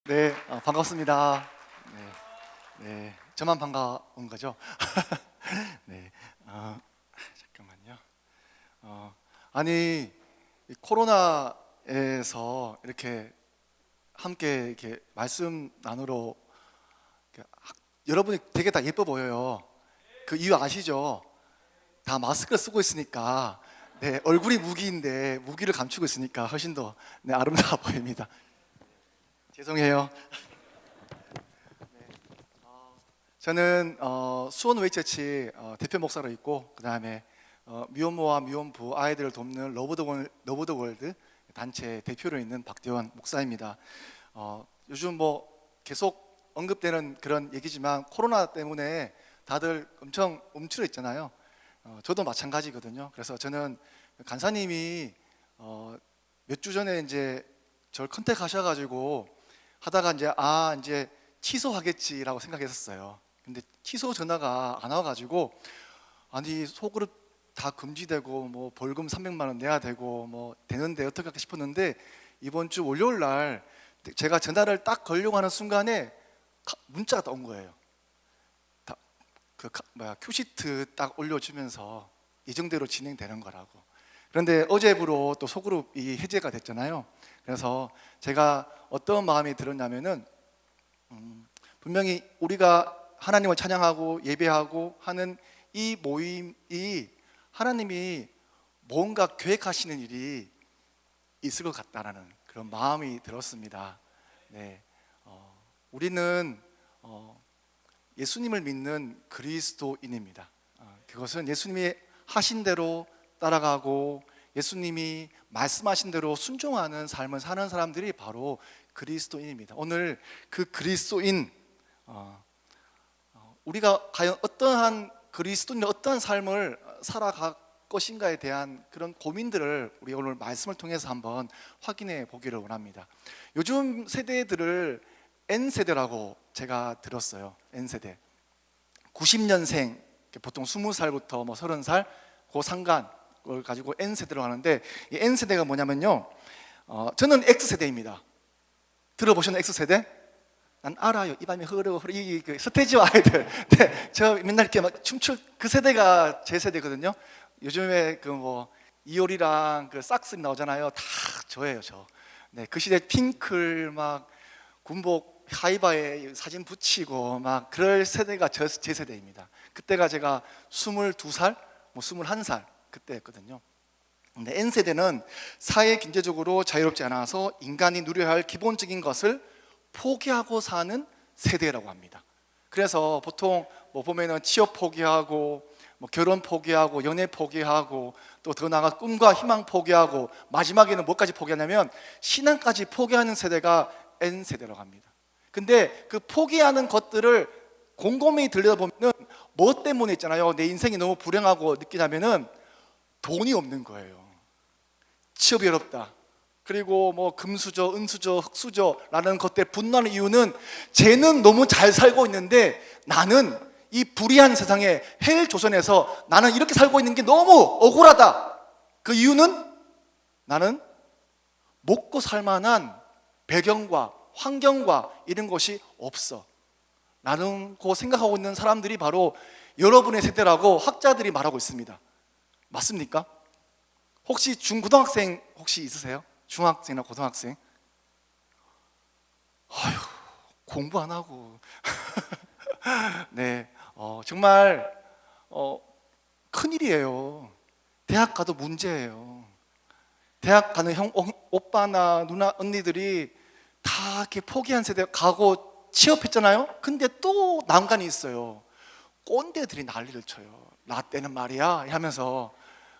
네, 반갑습니다. 네, 네, 저만 반가운 거죠? 네, 잠깐만요. 아니, 이 코로나에서 이렇게 함께 이렇게 말씀 나누러 여러분이 되게 다 예뻐 보여요. 그 이유 아시죠? 다 마스크를 쓰고 있으니까, 네, 얼굴이 무기인데 무기를 감추고 있으니까 훨씬 더 네, 아름다워 보입니다. 죄송해요. 저는 수원 웨이처치 대표 목사로 있고, 그 다음에 미혼모와 미혼부 아이들을 돕는 러브 더 월드 단체 대표로 있는 박대원 목사입니다. 요즘 뭐 계속 언급되는 그런 얘기지만 코로나 때문에 다들 엄청 움츠러 있잖아요. 저도 마찬가지거든요. 그래서 저는 간사님이 몇 주 전에 이제 저를 컨택하셔가지고 하다가 이제 취소하겠지라고 생각했었어요. 근데 취소 전화가 안 와가지고, 아니 소그룹 다 금지되고 뭐 벌금 300만 원 내야 되고 뭐 되는데 어떻게 할까 싶었는데, 이번 주 월요일 날 제가 전화를 딱 걸려고 하는 순간에 문자가 온 거예요. 큐시트 딱 올려주면서 예정대로 진행되는 거라고. 그런데 어제부로 또 소그룹이 해제가 됐잖아요. 그래서 제가 어떤 마음이 들었냐면은, 분명히 우리가 하나님을 찬양하고 예배하고 하는 이 모임이 하나님이 뭔가 계획하시는 일이 있을 것 같다라는 그런 마음이 들었습니다. 네, 우리는 예수님을 믿는 그리스도인입니다. 그것은 예수님이 하신 대로 따라가고 예수님이 말씀하신 대로 순종하는 삶을 사는 사람들이 바로 그리스도인입니다. 오늘 그 그리스도인, 우리가 과연 어떠한 그리스도인의 어떠한 삶을 살아갈 것인가에 대한 그런 고민들을 우리 오늘 말씀을 통해서 한번 확인해 보기를 원합니다. 요즘 세대들을 N세대라고 제가 들었어요. N세대 90년생, 보통 20살부터 뭐 30살 그 상간 을 가지고 N세대로 하는데, 이 N세대가 뭐냐면요, 저는 X세대입니다. 들어보셨나요? X세대? 난 알아요. 이 밤이 흐르고 이 스테이지와 아이들. 네, 저 맨날 이렇게 막 춤출 그 세대가 제 세대거든요. 요즘에 그 뭐 이효리랑 그 싹스 나오잖아요. 다 저예요, 저. 네, 그 시대 핑클 막 군복 하이바에 사진 붙이고 막 그럴 세대가 제 세대입니다. 그때가 제가 22살, 뭐 21살 그때였거든요. 근데 N세대는 사회 경제적으로 자유롭지 않아서 인간이 누려야 할 기본적인 것을 포기하고 사는 세대라고 합니다. 그래서 보통 뭐 보면은 취업 포기하고 뭐 결혼 포기하고 연애 포기하고 또 더 나아가 꿈과 희망 포기하고 마지막에는 뭐까지 포기하냐면 신앙까지 포기하는 세대가 N세대라고 합니다. 근데 그 포기하는 것들을 곰곰이 들여다보면은 뭐 때문에 있잖아요. 내 인생이 너무 불행하고 느끼냐면은 돈이 없는 거예요. 취업이 어렵다. 그리고 뭐 금수저, 은수저, 흑수저라는 것 때문에 분노하는 이유는 쟤는 너무 잘 살고 있는데 나는 이 불의한 세상에 헬 조선에서 나는 이렇게 살고 있는 게 너무 억울하다. 그 이유는 나는 먹고 살 만한 배경과 환경과 이런 것이 없어. 나는 그 생각하고 있는 사람들이 바로 여러분의 세대라고 학자들이 말하고 있습니다. 맞습니까? 혹시 중고등학생 혹시 있으세요? 중학생이나 고등학생? 아휴, 공부 안 하고 네, 정말 큰일이에요. 대학 가도 문제예요. 대학 가는 오빠나 누나, 언니들이 다 이렇게 포기한 세대 가고 취업했잖아요. 근데 또 난간이 있어요. 꼰대들이 난리를 쳐요. 라떼는 말이야 하면서,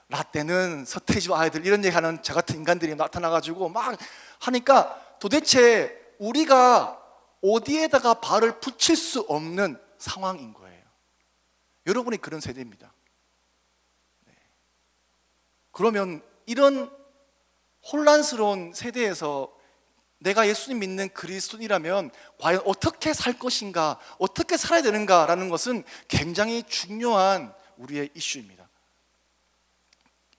라떼는 서태지와 아이들 이런 얘기하는 저 같은 인간들이 나타나가지고 막 하니까 도대체 우리가 어디에다가 발을 붙일 수 없는 상황인 거예요. 여러분이 그런 세대입니다. 네. 그러면 이런 혼란스러운 세대에서 내가 예수님 믿는 그리스도인이라면 과연 어떻게 살 것인가, 어떻게 살아야 되는가라는 것은 굉장히 중요한 우리의 이슈입니다.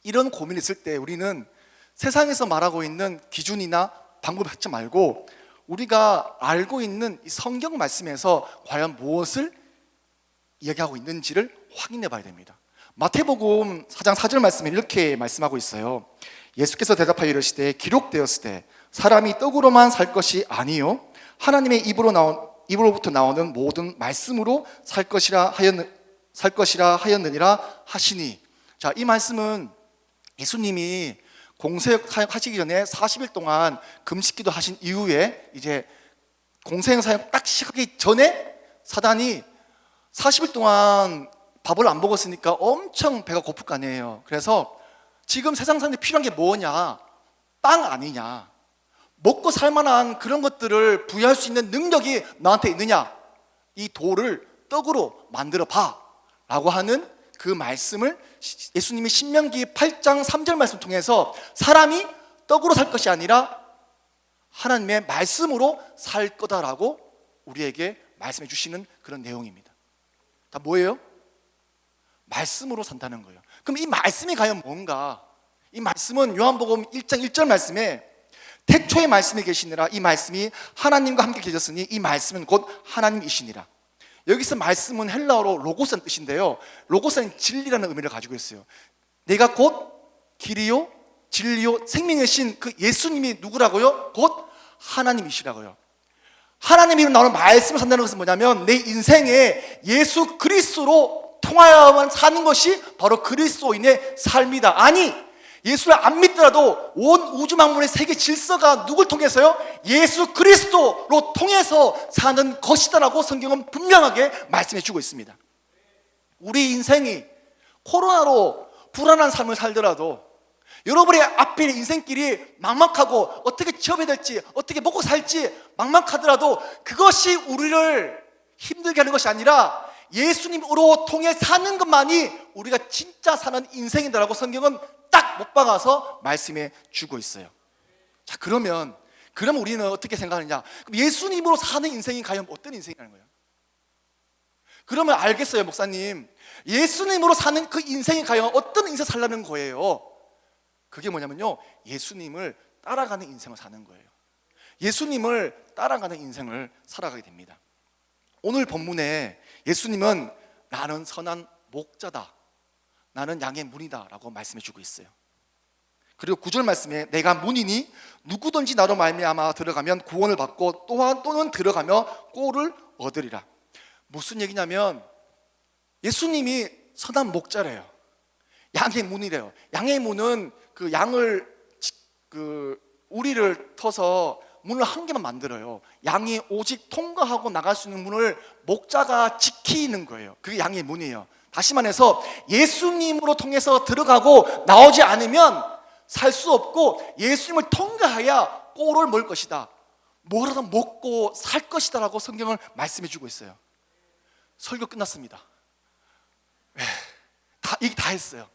이런 고민이 있을 때 우리는 세상에서 말하고 있는 기준이나 방법을 찾지 말고 우리가 알고 있는 이 성경 말씀에서 과연 무엇을 이야기하고 있는지를 확인해 봐야 됩니다. 마태복음 4장 4절 말씀에 이렇게 말씀하고 있어요. 예수께서 대답하여 이르시되 기록되었을 때 사람이 떡으로만 살 것이 아니요 하나님의 입으로부터 나오는 모든 말씀으로 살 것이라 하였느니라 하시니. 자, 이 말씀은 예수님이 공생애를 하시기 전에 40일 동안 금식기도 하신 이후에 이제 공생애 사역 딱 시작하기 전에 사단이 40일 동안 밥을 안 먹었으니까 엄청 배가 고플 거 아니에요. 그래서 지금 세상 사람들이 필요한 게 뭐냐? 빵 아니냐? 먹고 살만한 그런 것들을 부여할 수 있는 능력이 너한테 있느냐? 이 돌을 떡으로 만들어 봐 라고 하는 그 말씀을 예수님이 신명기 8장 3절 말씀 통해서 사람이 떡으로 살 것이 아니라 하나님의 말씀으로 살 거다라고 우리에게 말씀해 주시는 그런 내용입니다. 다 뭐예요? 말씀으로 산다는 거예요. 그럼 이 말씀이 과연 뭔가? 이 말씀은 요한복음 1장 1절 말씀에 태초에 말씀이 계시니라 이 말씀이 하나님과 함께 계셨으니 이 말씀은 곧 하나님이시니라. 여기서 말씀은 헬라어로 로고스라는 뜻인데요, 로고스는 진리라는 의미를 가지고 있어요. 내가 곧 길이요 진리요 생명이신 그 예수님이 누구라고요? 곧 하나님이시라고요. 하나님이 나오는 말씀을 산다는 것은 뭐냐면 내 인생에 예수 그리스도로 통하여만 사는 것이 바로 그리스도인의 삶이다. 아니, 예수를 안 믿더라도 온 우주 만물의 세계 질서가 누굴 통해서요? 예수 그리스도로 통해서 사는 것이다라고 성경은 분명하게 말씀해 주고 있습니다. 우리 인생이 코로나로 불안한 삶을 살더라도 여러분의 앞에 인생길이 막막하고 어떻게 취업해야 될지 어떻게 먹고 살지 막막하더라도 그것이 우리를 힘들게 하는 것이 아니라 예수님으로 통해 사는 것만이 우리가 진짜 사는 인생이다라고 성경은 딱 못 박아서 말씀해 주고 있어요. 자, 그러면 우리는 어떻게 생각하느냐? 그럼 예수님으로 사는 인생이 과연 어떤 인생이라는 거예요? 그러면 알겠어요, 목사님. 예수님으로 사는 그 인생이 과연 어떤 인생 살라는 거예요? 그게 뭐냐면요, 예수님을 따라가는 인생을 사는 거예요. 예수님을 따라가는 인생을 살아가게 됩니다. 오늘 본문에 예수님은 나는 선한 목자다, 나는 양의 문이다 라고 말씀해 주고 있어요. 그리고 9절 말씀에 내가 문이니 누구든지 나로 말미암아 들어가면 구원을 받고 또는 들어가며 꼴을 얻으리라. 무슨 얘기냐면 예수님이 선한 목자래요. 양의 문이래요. 양의 문은 그 양을 우리를 터서 문을 한 개만 만들어요. 양이 오직 통과하고 나갈 수 있는 문을 목자가 지키는 거예요. 그게 양의 문이에요. 다시 말해서 예수님으로 통해서 들어가고 나오지 않으면 살 수 없고 예수님을 통과해야 꼴을 먹을 것이다, 뭐라도 먹고 살 것이다 라고 성경을 말씀해 주고 있어요. 설교 끝났습니다. 이게 다 했어요.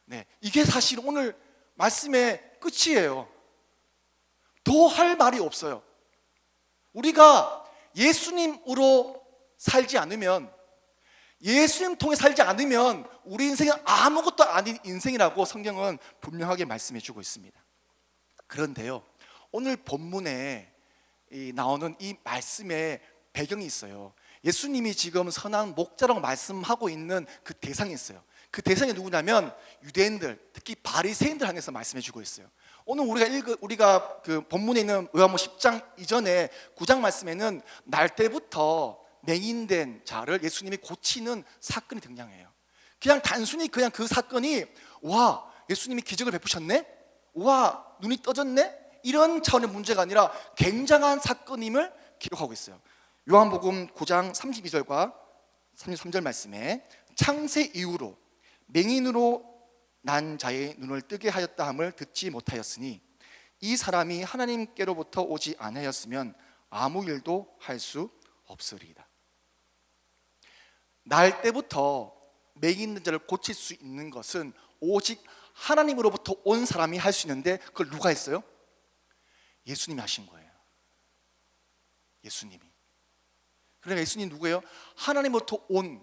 네, 이게 사실 오늘 말씀의 끝이에요. 더 할 말이 없어요. 우리가 예수님으로 살지 않으면, 예수님 통해 살지 않으면 우리 인생은 아무것도 아닌 인생이라고 성경은 분명하게 말씀해 주고 있습니다. 그런데요, 오늘 본문에 나오는 이 말씀의 배경이 있어요. 예수님이 지금 선한 목자라고 말씀하고 있는 그 대상이 있어요. 그 대상이 누구냐면 유대인들, 특히 바리새인들 향해서 말씀해 주고 있어요. 오늘 우리가 그 본문에 있는 요한복음 10장 이전에 9장 말씀에는 날 때부터 맹인된 자를 예수님이 고치는 사건이 등장해요. 그냥 단순히 그 사건이 와, 예수님이 기적을 베푸셨네? 와, 눈이 떠졌네? 이런 차원의 문제가 아니라 굉장한 사건임을 기록하고 있어요. 요한복음 9장 32절과 33절 말씀에 창세 이후로 맹인으로 난 자의 눈을 뜨게 하였다 함을 듣지 못하였으니 이 사람이 하나님께로부터 오지 아니하였으면 아무 일도 할 수 없으리이다. 날 때부터 맹인된 자를 고칠 수 있는 것은 오직 하나님으로부터 온 사람이 할 수 있는데 그걸 누가 했어요? 예수님이 하신 거예요. 예수님이. 그러니까 예수님 누구예요? 하나님으로부터 온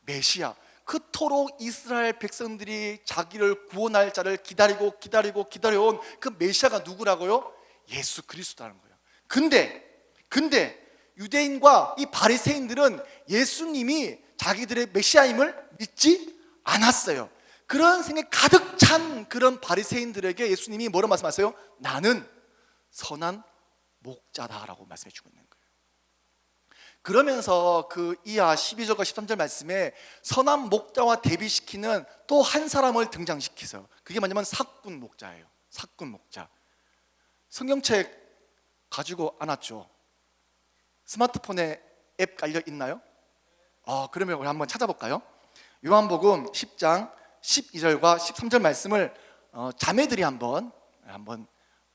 메시아. 그토록 이스라엘 백성들이 자기를 구원할 자를 기다려온 그 메시아가 누구라고요? 예수 그리스도라는 거예요. 근데 유대인과 이 바리새인들은 예수님이 자기들의 메시아임을 믿지 않았어요. 그런 생각이 가득 찬 그런 바리새인들에게 예수님이 뭐라고 말씀하세요? 나는 선한 목자다라고 말씀해 주고 있는 거예요. 그러면서 그 이하 12절과 13절 말씀에 선한 목자와 대비시키는 또 한 사람을 등장시키세요. 그게 뭐냐면 사꾼 목자예요. 사꾼 목자. 성경책 가지고 안 왔죠? 스마트폰에 앱 깔려 있나요? 그러면 우리 한번 찾아볼까요? 요한복음 10장 12절과 13절 말씀을 자매들이 한번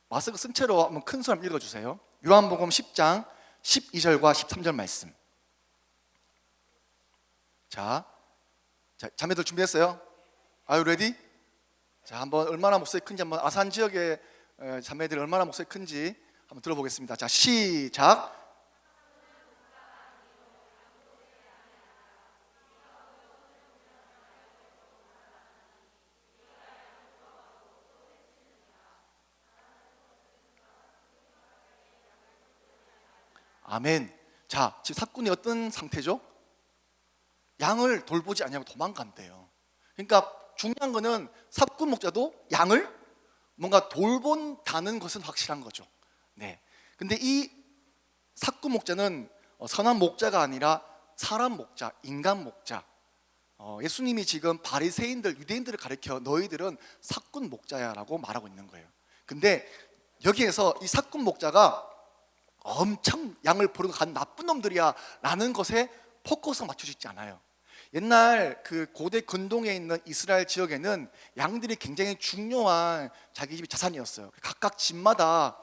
마스크 쓴 채로 한번 큰 소리 한번 읽어주세요. 요한복음 10장 12절과 13절 말씀. 자, 자매들 준비했어요? Are you ready? 자, 한번 얼마나 목소리 큰지 한번 아산 지역의 자매들이 얼마나 목소리 큰지 한번 들어보겠습니다. 자, 시작. 아멘. 자, 지금 사꾼이 어떤 상태죠? 양을 돌보지 않냐고 도망간대요. 그러니까 중요한 거는 사꾼 목자도 양을 뭔가 돌본다는 것은 확실한 거죠. 네. 근데 이 사꾼 목자는 선한 목자가 아니라 사람 목자, 인간 목자. 예수님이 지금 바리새인들, 유대인들을 가리켜 너희들은 사꾼 목자야라고 말하고 있는 거예요. 근데 여기에서 이 사꾼 목자가 엄청 양을 버리고 간 나쁜 놈들이야 라는 것에 포커스가 맞춰져 있지 않아요. 옛날 그 고대 근동에 있는 이스라엘 지역에는 양들이 굉장히 중요한 자기 집의 자산이었어요. 각각 집마다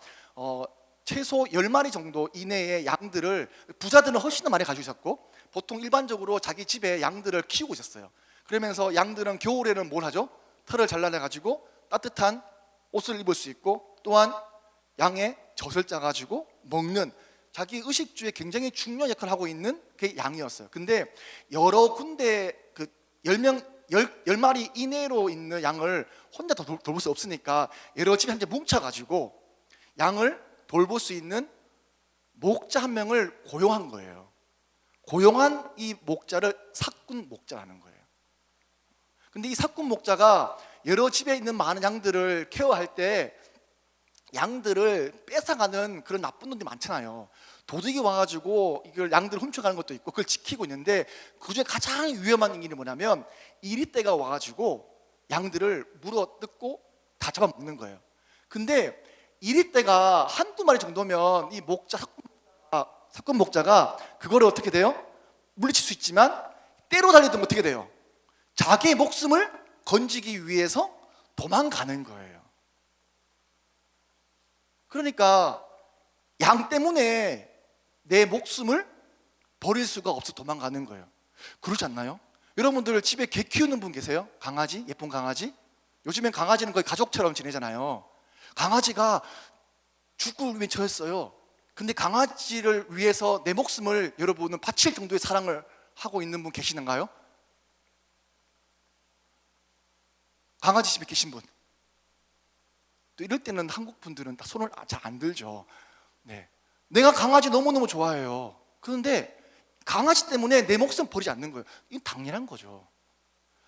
최소 10마리 정도 이내의 양들을 부자들은 훨씬 더 많이 가지고 있었고 보통 일반적으로 자기 집에 양들을 키우고 있었어요. 그러면서 양들은 겨울에는 뭘 하죠? 털을 잘라내가지고 따뜻한 옷을 입을 수 있고 또한 양의 젖을 짜가지고 먹는 자기 의식주에 굉장히 중요한 역할을 하고 있는 그 양이었어요. 근데 여러 군데 그 10마리 이내로 있는 양을 혼자 다 돌볼 수 없으니까 여러 집에 함께 뭉쳐가지고 양을 돌볼 수 있는 목자 한 명을 고용한 거예요. 고용한 이 목자를 사꾼 목자라는 거예요. 근데 이 사꾼 목자가 여러 집에 있는 많은 양들을 케어할 때 양들을 뺏어가는 그런 나쁜 놈들이 많잖아요. 도둑이 와가지고 이걸 양들을 훔쳐가는 것도 있고 그걸 지키고 있는데 그중에 가장 위험한 일이 뭐냐면 이리떼가 와가지고 양들을 물어 뜯고 다 잡아먹는 거예요. 근데 이리떼가 한두 마리 정도면 이 목자 사꾼 목자가 그거를 어떻게 돼요? 물리칠 수 있지만 때로 달리면 어떻게 돼요? 자기의 목숨을 건지기 위해서 도망가는 거예요. 그러니까 양 때문에 내 목숨을 버릴 수가 없어 도망가는 거예요. 그렇지 않나요? 여러분들 집에 개 키우는 분 계세요? 강아지? 예쁜 강아지? 요즘엔 강아지는 거의 가족처럼 지내잖아요. 강아지가 죽을 위해 처했어요. 근데 강아지를 위해서 내 목숨을 여러분은 바칠 정도의 사랑을 하고 있는 분 계시는가요? 강아지 집에 계신 분. 또 이럴 때는 한국 분들은 다 손을 잘 안 들죠. 네. 내가 강아지 너무너무 좋아해요. 그런데 강아지 때문에 내 목숨 버리지 않는 거예요. 이건 당연한 거죠.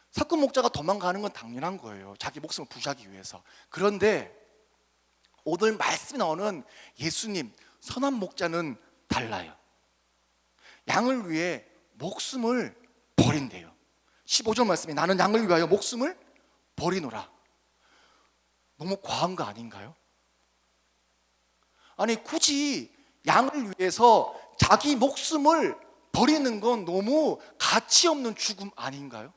사꾼 목자가 도망가는 건 당연한 거예요. 자기 목숨을 부지하기 위해서. 그런데 오늘 말씀에 나오는 예수님 선한 목자는 달라요. 양을 위해 목숨을 버린대요. 15절 말씀에 나는 양을 위하여 목숨을 버리노라. 너무 과한 거 아닌가요? 아니 굳이 양을 위해서 자기 목숨을 버리는 건 너무 가치 없는 죽음 아닌가요?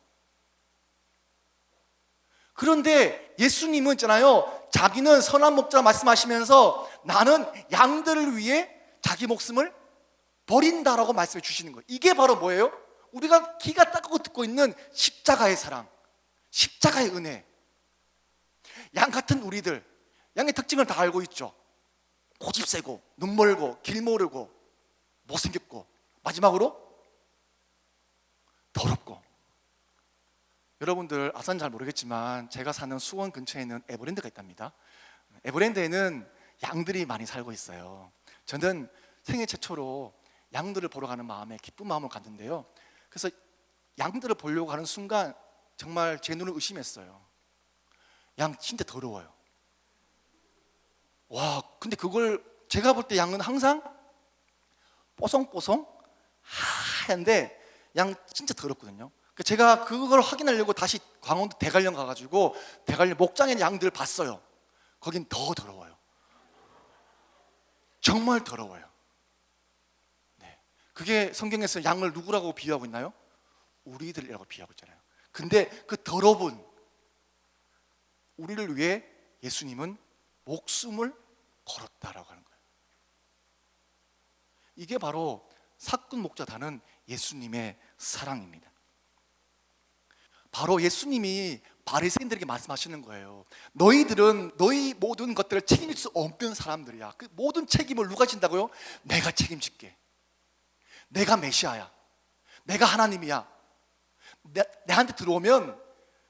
그런데 예수님은 있잖아요, 자기는 선한 목자 말씀하시면서 나는 양들을 위해 자기 목숨을 버린다라고 말씀해 주시는 거예요. 이게 바로 뭐예요? 우리가 귀가 닦고 듣고 있는 십자가의 사랑, 십자가의 은혜. 양 같은 우리들, 양의 특징을 다 알고 있죠. 고집 세고 눈 멀고 길 모르고 못생겼고 마지막으로 더럽고. 여러분들 아산 잘 모르겠지만 제가 사는 수원 근처에는 에버랜드가 있답니다. 에버랜드에는 양들이 많이 살고 있어요. 저는 생애 최초로 양들을 보러 가는 마음에 기쁜 마음을 갖는데요. 그래서 양들을 보려고 하는 순간 정말 제 눈을 의심했어요. 양 진짜 더러워요. 와, 근데 그걸 제가 볼 때 양은 항상 뽀송뽀송 하얀데 양 진짜 더럽거든요. 제가 그걸 확인하려고 다시 강원도 대관령 가가지고 대관령 목장에 있는 양들 봤어요. 거긴 더 더러워요. 정말 더러워요. 네. 그게 성경에서 양을 누구라고 비유하고 있나요? 우리들이라고 비유하고 있잖아요. 근데 그 더러운 우리를 위해 예수님은 목숨을 걸었다라고 하는 거예요. 이게 바로 사꾼 목자다는 예수님의 사랑입니다. 바로 예수님이 바리새인들에게 말씀하시는 거예요. 너희들은 너희 모든 것들을 책임질 수 없는 사람들이야. 그 모든 책임을 누가 진다고요? 내가 책임질게. 내가 메시아야. 내가 하나님이야. 내한테 들어오면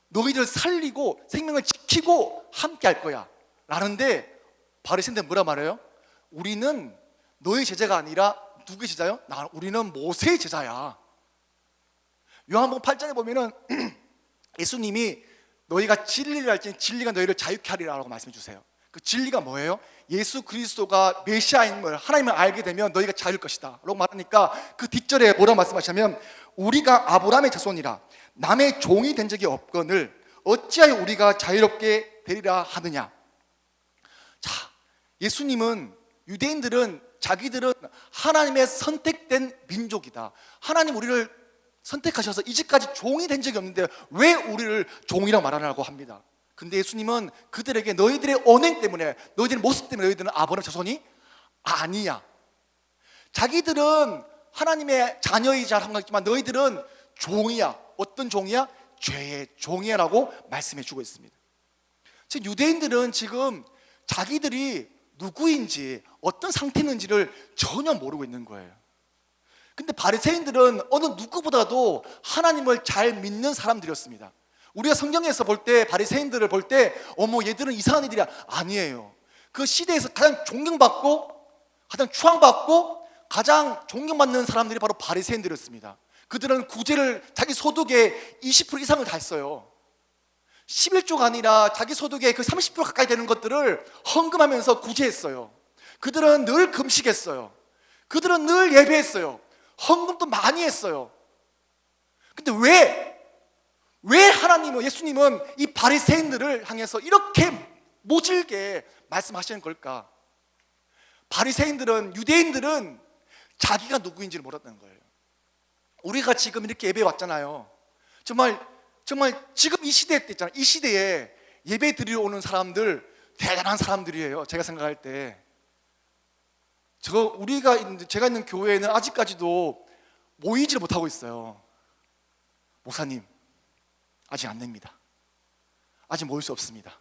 너희들 살리고 생명을 지키고 함께 할 거야 라는데, 바리새인들 뭐라 말해요? 우리는 너희 제자가 아니라 누구의 제자요? 우리는 모세의 제자야. 요한복음 8장에 보면은 예수님이 너희가 진리를 알지 진리가 너희를 자유케 하리라고 말씀해 주세요. 그 진리가 뭐예요? 예수 그리스도가 메시아인 걸, 하나님을 알게 되면 너희가 자유일 것이다 라고 말하니까, 그 뒷절에 뭐라고 말씀하시냐면 우리가 아브라함의 자손이라 남의 종이 된 적이 없거늘 어찌하여 우리가 자유롭게 되리라 하느냐. 자, 예수님은, 유대인들은 자기들은 하나님의 선택된 민족이다, 하나님 우리를 선택하셔서 이제까지 종이 된 적이 없는데 왜 우리를 종이라고 말하냐고 합니다. 근데 예수님은 그들에게 너희들의 언행 때문에, 너희들의 모습 때문에 너희들은 아브라함 자손이 아니야. 자기들은 하나님의 자녀이자 한가지만 너희들은 종이야. 어떤 종이야? 죄의 종이야 라고 말씀해 주고 있습니다. 지금 유대인들은 지금 자기들이 누구인지 어떤 상태인지를 전혀 모르고 있는 거예요. 근데 바리새인들은 어느 누구보다도 하나님을 잘 믿는 사람들이었습니다. 우리가 성경에서 볼 때 바리새인들을 볼 때 어머 얘들은 이상한 애들이야, 아니에요. 그 시대에서 가장 존경받고 가장 추앙받고 가장 존경받는 사람들이 바로 바리새인들이었습니다. 그들은 구제를 자기 소득의 20% 이상을 다 했어요. 11조가 아니라 자기 소득의 그 30% 가까이 되는 것들을 헌금하면서 구제했어요. 그들은 늘 금식했어요. 그들은 늘 예배했어요. 헌금도 많이 했어요. 근데 왜 하나님은, 예수님은 이 바리새인들을 향해서 이렇게 모질게 말씀하시는 걸까? 바리새인들은, 유대인들은 자기가 누구인지를 몰랐다는 거예요. 우리가 지금 이렇게 예배 왔잖아요. 정말 지금 이 시대 때 있잖아요. 이 시대에 예배 드리러 오는 사람들 대단한 사람들이에요. 제가 생각할 때 제가 있는 교회에는 아직까지도 모이지를 못하고 있어요. 목사님 아직 안 됩니다. 아직 모일 수 없습니다.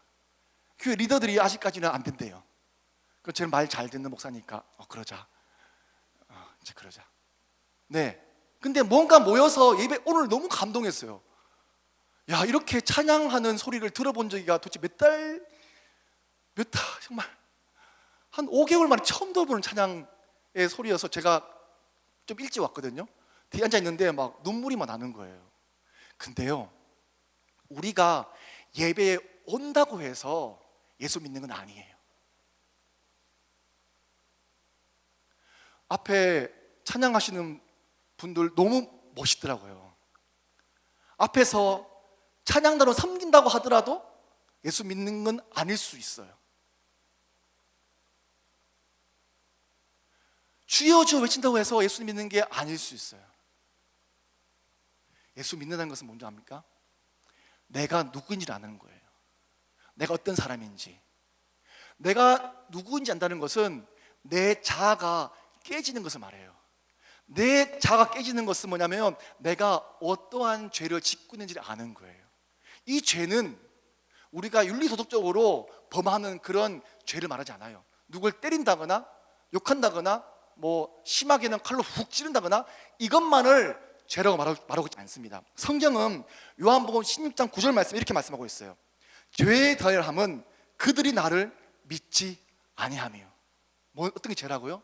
교회 리더들이 아직까지는 안 된대요. 그럼 저는 말 잘 듣는 목사니까 그러자. 이제 그러자. 네. 근데 뭔가 모여서 예배, 오늘 너무 감동했어요. 야, 이렇게 찬양하는 소리를 들어본 적이가 도대체 정말 한 5개월 만에 처음 들어보는 찬양의 소리여서 제가 좀 일찍 왔거든요. 뒤에 앉아 있는데 막 눈물이 막 나는 거예요. 근데요, 우리가 예배에 온다고 해서 예수 믿는 건 아니에요. 앞에 찬양하시는 분들 너무 멋있더라고요. 앞에서 찬양단으로 섬긴다고 하더라도 예수 믿는 건 아닐 수 있어요. 주여 주여 외친다고 해서 예수 믿는 게 아닐 수 있어요. 예수 믿는다는 것은 뭔지 압니까? 내가 누구인지를 아는 거예요. 내가 어떤 사람인지. 내가 누구인지 안다는 것은 내 자아가 깨지는 것을 말해요. 내 자아가 깨지는 것은 뭐냐면 내가 어떠한 죄를 짓고 있는지를 아는 거예요. 이 죄는 우리가 윤리도덕적으로 범하는 그런 죄를 말하지 않아요. 누굴 때린다거나 욕한다거나 뭐 심하게는 칼로 훅 찌른다거나 이것만을 죄라고 말하고 있지 않습니다. 성경은 요한복음 16장 9절 말씀 이렇게 말씀하고 있어요. 죄의 더해함은 그들이 나를 믿지 아니하며. 어떤 게 죄라고요?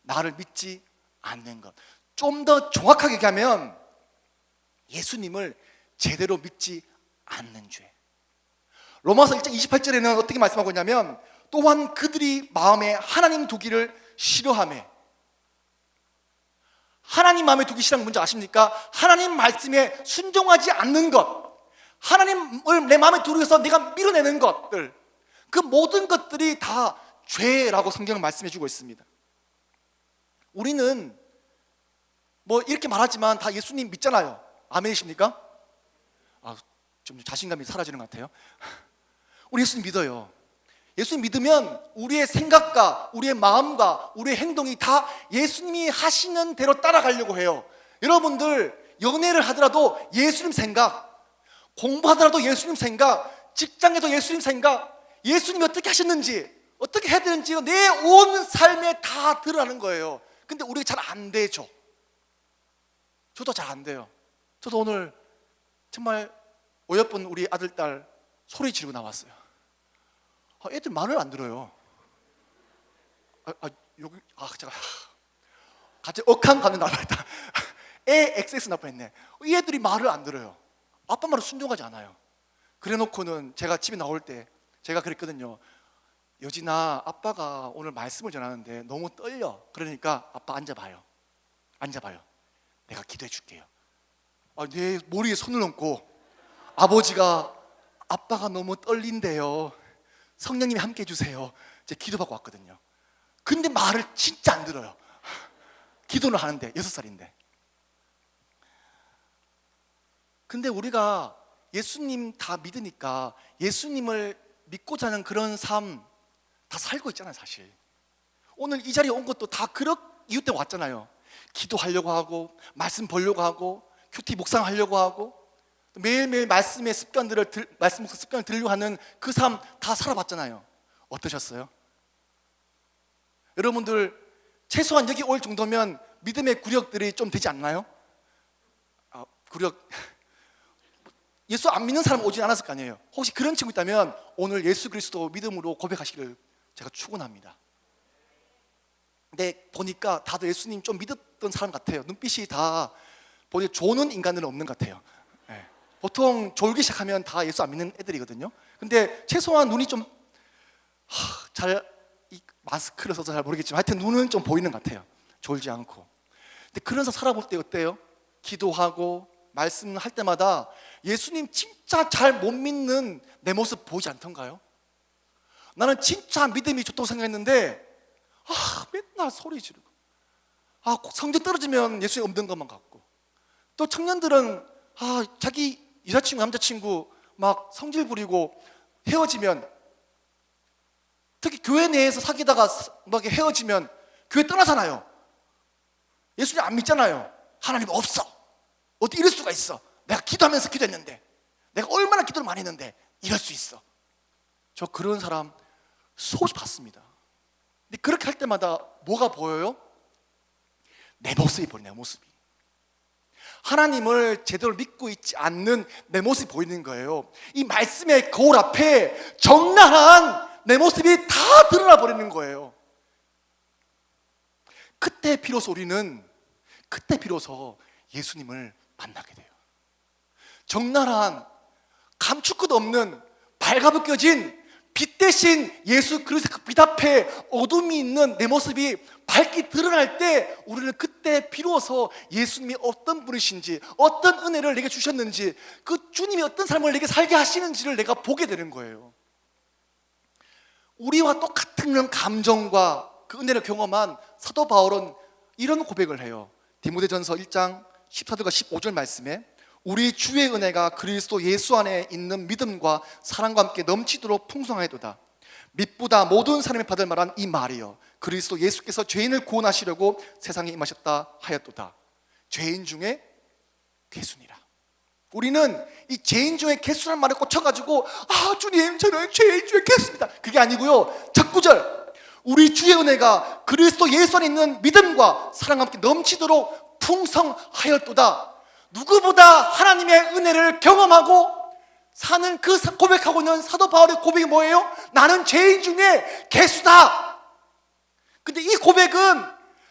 나를 믿지 않는 것. 좀 더 정확하게 얘기하면 예수님을 제대로 믿지 않는 죄. 로마서 1장 28절에는 어떻게 말씀하고 있냐면 또한 그들이 마음에 하나님 두기를 싫어하며, 하나님 마음에 두기 싫은 건 뭔지 아십니까? 하나님 말씀에 순종하지 않는 것, 하나님을 내 마음에 두기 위해서 내가 밀어내는 것들, 그 모든 것들이 다 죄라고 성경은 말씀해 주고 있습니다. 우리는 뭐 이렇게 말하지만 다 예수님 믿잖아요. 아멘이십니까? 좀 자신감이 사라지는 것 같아요. 우리 예수님 믿어요. 예수님 믿으면 우리의 생각과 우리의 마음과 우리의 행동이 다 예수님이 하시는 대로 따라가려고 해요. 여러분들 연애를 하더라도 예수님 생각, 공부하더라도 예수님 생각, 직장에도 예수님 생각, 예수님이 어떻게 하셨는지, 어떻게 해야 되는지 내 온 삶에 다 드러나는 거예요. 근데 우리가 잘 안 되죠. 저도 잘 안 돼요. 저도 오늘 정말 어여쁜 우리 아들, 딸 소리 지르고 나왔어요. 애들 말을 안 들어요. 제가 갑자기 억한 가는 나왔다. 애 엑세스 날 뻔했네. 이 애들이 말을 안 들어요. 아빠 말을 순종하지 않아요. 그래놓고는 제가 집에 나올 때 제가 그랬거든요. 여진아, 아빠가 오늘 말씀을 전하는데 너무 떨려. 그러니까 아빠 앉아봐요. 내가 기도해 줄게요. 내 머리에 손을 얹고 아버지가 아빠가 너무 떨린대요. 성령님이 함께 해주세요. 이제 기도받고 왔거든요. 근데 말을 진짜 안 들어요. 기도는 하는데 6살인데. 근데 우리가 예수님 다 믿으니까 예수님을 믿고자 하는 그런 삶 다 살고 있잖아요. 사실 오늘 이 자리에 온 것도 다 그런 이유 때문에 왔잖아요. 기도하려고 하고, 말씀 보려고 하고, 큐티 묵상하려고 하고, 매일매일 말씀의 습관들을 말씀 습관을 들려고 하는 그 삶 다 살아봤잖아요. 어떠셨어요? 여러분들 최소한 여기 올 정도면 믿음의 구력들이 좀 되지 않나요? 구력 예수 안 믿는 사람 오지 않았을 거 아니에요. 혹시 그런 친구 있다면 오늘 예수 그리스도 믿음으로 고백하시기를 제가 축원합니다. 근데 보니까 다들 예수님 좀 믿었던 사람 같아요. 눈빛이 다 보니 조는 인간들은 없는 것 같아요. 보통 졸기 시작하면 다 예수 안 믿는 애들이거든요. 근데 최소한 눈이 좀 마스크를 써서 잘 모르겠지만 하여튼 눈은 좀 보이는 것 같아요. 졸지 않고. 근데 그래서 살아볼 때 어때요? 기도하고 말씀할 때마다 예수님 진짜 잘 못 믿는 내 모습 보이지 않던가요? 나는 진짜 믿음이 좋다고 생각했는데 맨날 소리 지르고 성적 떨어지면 예수님 없는 것만 같고, 또 청년들은 자기 여자친구 남자친구 막 성질 부리고 헤어지면, 특히 교회 내에서 사귀다가 막 헤어지면 교회 떠나잖아요. 예수님 안 믿잖아요. 하나님 없어, 어떻게 이럴 수가 있어, 내가 기도하면서 기도했는데, 내가 얼마나 기도를 많이 했는데 이럴 수 있어. 저 그런 사람 수없이 봤습니다. 근데 그렇게 할 때마다 뭐가 보여요? 내 모습이 보여요. 내 모습이 하나님을 제대로 믿고 있지 않는 내 모습이 보이는 거예요. 이 말씀의 거울 앞에 적나라한 내 모습이 다 드러나 버리는 거예요. 그때 비로소 예수님을 만나게 돼요. 적나라한 감출 것 없는 발가벗겨진 빛 대신 예수 그리스도 그 빛 앞에 어둠이 있는 내 모습이 밝게 드러날 때 우리는 그때 비로소 예수님이 어떤 분이신지, 어떤 은혜를 내게 주셨는지, 그 주님이 어떤 삶을 내게 살게 하시는지를 내가 보게 되는 거예요. 우리와 똑같은 그런 감정과 그 은혜를 경험한 사도 바울은 이런 고백을 해요. 디모데전서 1장 14절과 15절 말씀에 우리 주의 은혜가 그리스도 예수 안에 있는 믿음과 사랑과 함께 넘치도록 풍성하도다. 믿보다 모든 사람이 받을 만한 이 말이요, 그리스도 예수께서 죄인을 구원하시려고 세상에 임하셨다 하였도다. 죄인 중에 괴순이라. 우리는 이 죄인 중에 괴순한 말에 꽂혀가지고 주님 저는 죄인 중에 괴순이다, 그게 아니고요. 첫 구절, 우리 주의 은혜가 그리스도 예수 안에 있는 믿음과 사랑과 함께 넘치도록 풍성하였도다. 누구보다 하나님의 은혜를 경험하고 사는 그 고백하고 있는 사도 바울의 고백이 뭐예요? 나는 죄인 중에 괴수다. 근데 이 고백은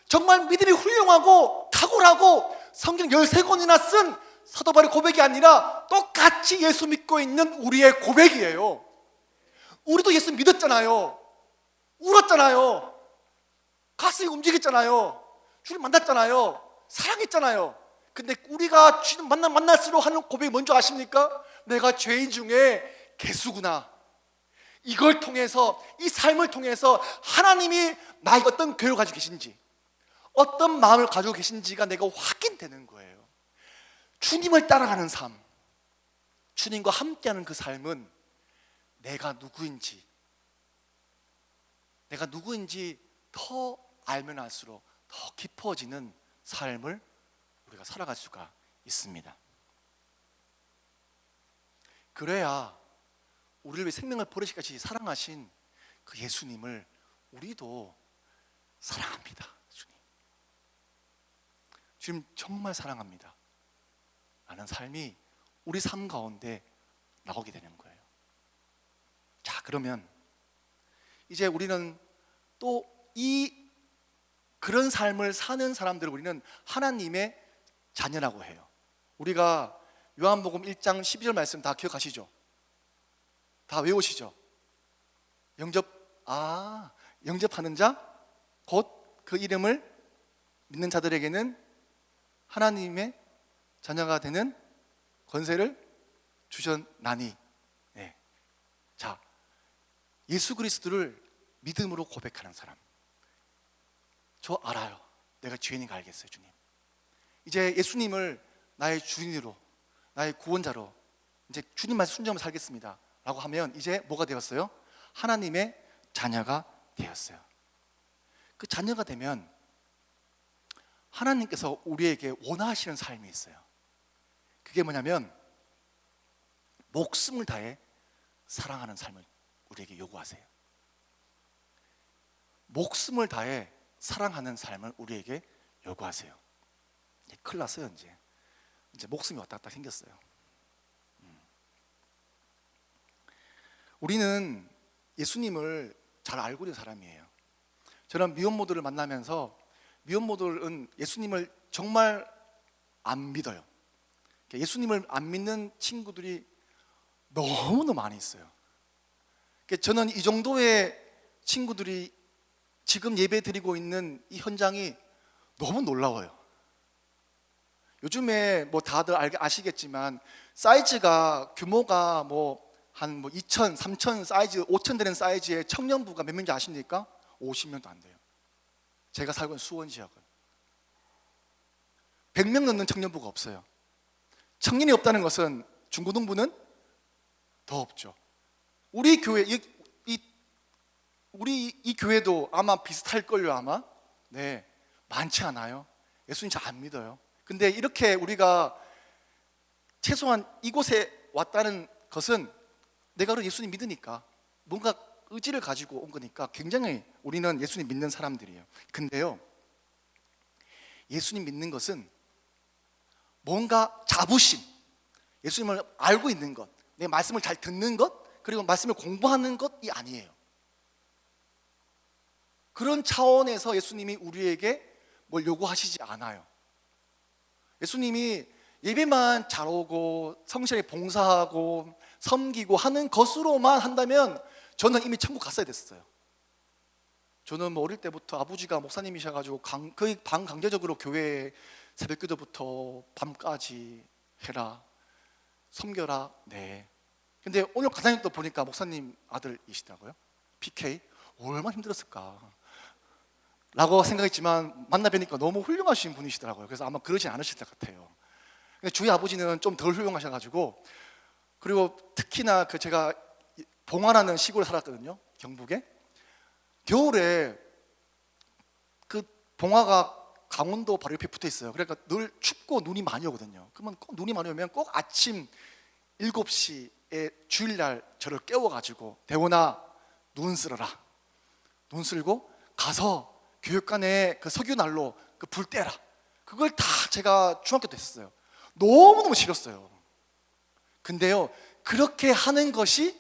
정말 믿음이 훌륭하고 탁월하고 성경 13권이나 쓴 사도 바울의 고백이 아니라 똑같이 예수 믿고 있는 우리의 고백이에요. 우리도 예수 믿었잖아요. 울었잖아요. 가슴이 움직였잖아요. 주님 만났잖아요. 사랑했잖아요. 근데 우리가 주님 만날수록 하는 고백이 뭔지 아십니까? 내가 죄인 중에 개수구나. 이걸 통해서, 이 삶을 통해서 하나님이 나에게 어떤 교회를 가지고 계신지, 어떤 마음을 가지고 계신지가 내가 확인되는 거예요. 주님을 따라가는 삶, 주님과 함께하는 그 삶은 내가 누구인지 더 알면 알수록 더 깊어지는 삶을 우리가 살아갈 수가 있습니다. 그래야 우리를 위해 생명을 버리시기까지 사랑하신 그 예수님을 우리도 사랑합니다. 주님 정말 사랑합니다 라는 삶이 우리 삶 가운데 나오게 되는 거예요. 자, 그러면 이제 우리는 또 그런 삶을 사는 사람들을 우리는 하나님의 자녀라고 해요. 우리가 요한복음 1장 12절 말씀 다 기억하시죠? 다 외우시죠? 영접하는 자 곧 그 이름을 믿는 자들에게는 하나님의 자녀가 되는 권세를 주셨나니. 네. 자, 예수 그리스도를 믿음으로 고백하는 사람, 저 알아요. 내가 죄인인 거 알겠어요. 주님, 이제 예수님을 나의 주인으로, 나의 구원자로, 이제 주님만 순종하며 살겠습니다 라고 하면 이제 뭐가 되었어요? 하나님의 자녀가 되었어요. 그 자녀가 되면 하나님께서 우리에게 원하시는 삶이 있어요. 그게 뭐냐면 목숨을 다해 사랑하는 삶을 우리에게 요구하세요. 목숨을 다해 사랑하는 삶을 우리에게 요구하세요. 큰일 났어요. 이제 목숨이 왔다 갔다 생겼어요. 우리는 예수님을 잘 알고 있는 사람이에요. 저는 미혼모들을 만나면서 미혼모들은 예수님을 정말 안 믿어요. 예수님을 안 믿는 친구들이 너무너무 많이 있어요. 저는 이 정도의 친구들이 지금 예배 드리고 있는 이 현장이 너무 놀라워요. 요즘에 뭐 다들 아시겠지만 사이즈가, 규모가 한 2,000, 3,000 사이즈, 5,000 되는 사이즈의 청년부가 몇 명인지 아십니까? 50명도 안 돼요. 제가 살고 있는 수원 지역은 100명 넘는 청년부가 없어요. 청년이 없다는 것은 중고등부는 더 없죠. 우리 교회, 우리 이 교회도 아마 비슷할걸요. 아마. 네, 많지 않아요. 예수님 잘 안 믿어요. 근데 이렇게 우리가 최소한 이곳에 왔다는 것은 내가 예수님 믿으니까, 뭔가 의지를 가지고 온 거니까 굉장히 우리는 예수님 믿는 사람들이에요. 근데요, 예수님 믿는 것은 뭔가 자부심, 예수님을 알고 있는 것, 내 말씀을 잘 듣는 것, 그리고 말씀을 공부하는 것이 아니에요. 그런 차원에서 예수님이 우리에게 뭘 요구하시지 않아요. 예수님이 예배만 잘 오고 성실히 봉사하고 섬기고 하는 것으로만 한다면 저는 이미 천국 갔어야 됐어요. 저는 어릴 때부터 아버지가 목사님이셔가지고 거의 반강제적으로 교회에 새벽기도부터 밤까지 해라, 섬겨라. 네. 근데 오늘 가장님 또 보니까 목사님 아들이시더라고요. PK. 얼마나 힘들었을까 라고 생각했지만 만나 뵈니까 너무 훌륭하신 분이시더라고요. 그래서 아마 그러진 않으실 것 같아요. 근데 저희 아버지는 좀 덜 훌륭하셔가지고, 그리고 특히나 제가 봉화라는 시골에 살았거든요. 경북에. 겨울에 그 봉화가 강원도 바로 옆에 붙어 있어요. 그러니까 늘 춥고 눈이 많이 오거든요. 그러면 꼭 눈이 많이 오면 꼭 아침 7시에 주일날 저를 깨워가지고, 대원아 눈 쓸어라. 눈 쓸고 가서 교육관에 그 석유난로 그 불 떼라. 그걸 다 제가 중학교 때 했어요. 너무너무 싫었어요. 근데요, 그렇게 하는 것이,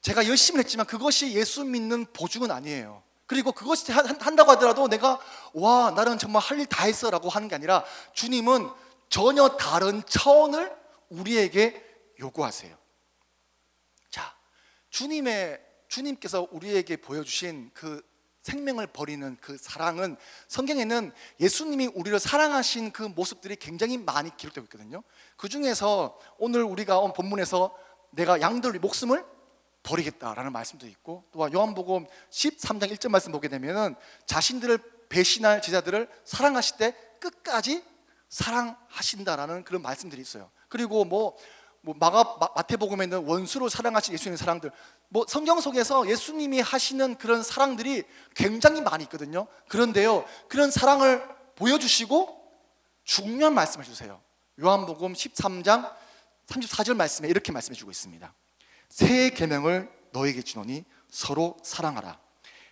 제가 열심히 했지만 그것이 예수 믿는 보증은 아니에요. 그리고 그것이 한다고 하더라도 내가 와 나는 정말 할 일 다 했어 라고 하는 게 아니라 주님은 전혀 다른 차원을 우리에게 요구하세요. 자, 주님께서 우리에게 보여주신 그 생명을 버리는 그 사랑은 성경에는 예수님이 우리를 사랑하신 그 모습들이 굉장히 많이 기록되고 있거든요. 그 중에서 오늘 우리가 온 본문에서 내가 양들 목숨을 버리겠다라는 말씀도 있고, 또한 요한복음 13장 1절 말씀 보게 되면은 자신들을 배신할 제자들을 사랑하실 때 끝까지 사랑하신다라는 그런 말씀들이 있어요. 그리고 마태복음에는 원수로 사랑하신 예수님의 사랑들, 성경 속에서 예수님이 하시는 그런 사랑들이 굉장히 많이 있거든요. 그런데요, 그런 사랑을 보여주시고 중요한 말씀을 주세요. 요한복음 13장 34절 말씀에 이렇게 말씀해 주고 있습니다. 새 계명을 너희에게 주노니 서로 사랑하라.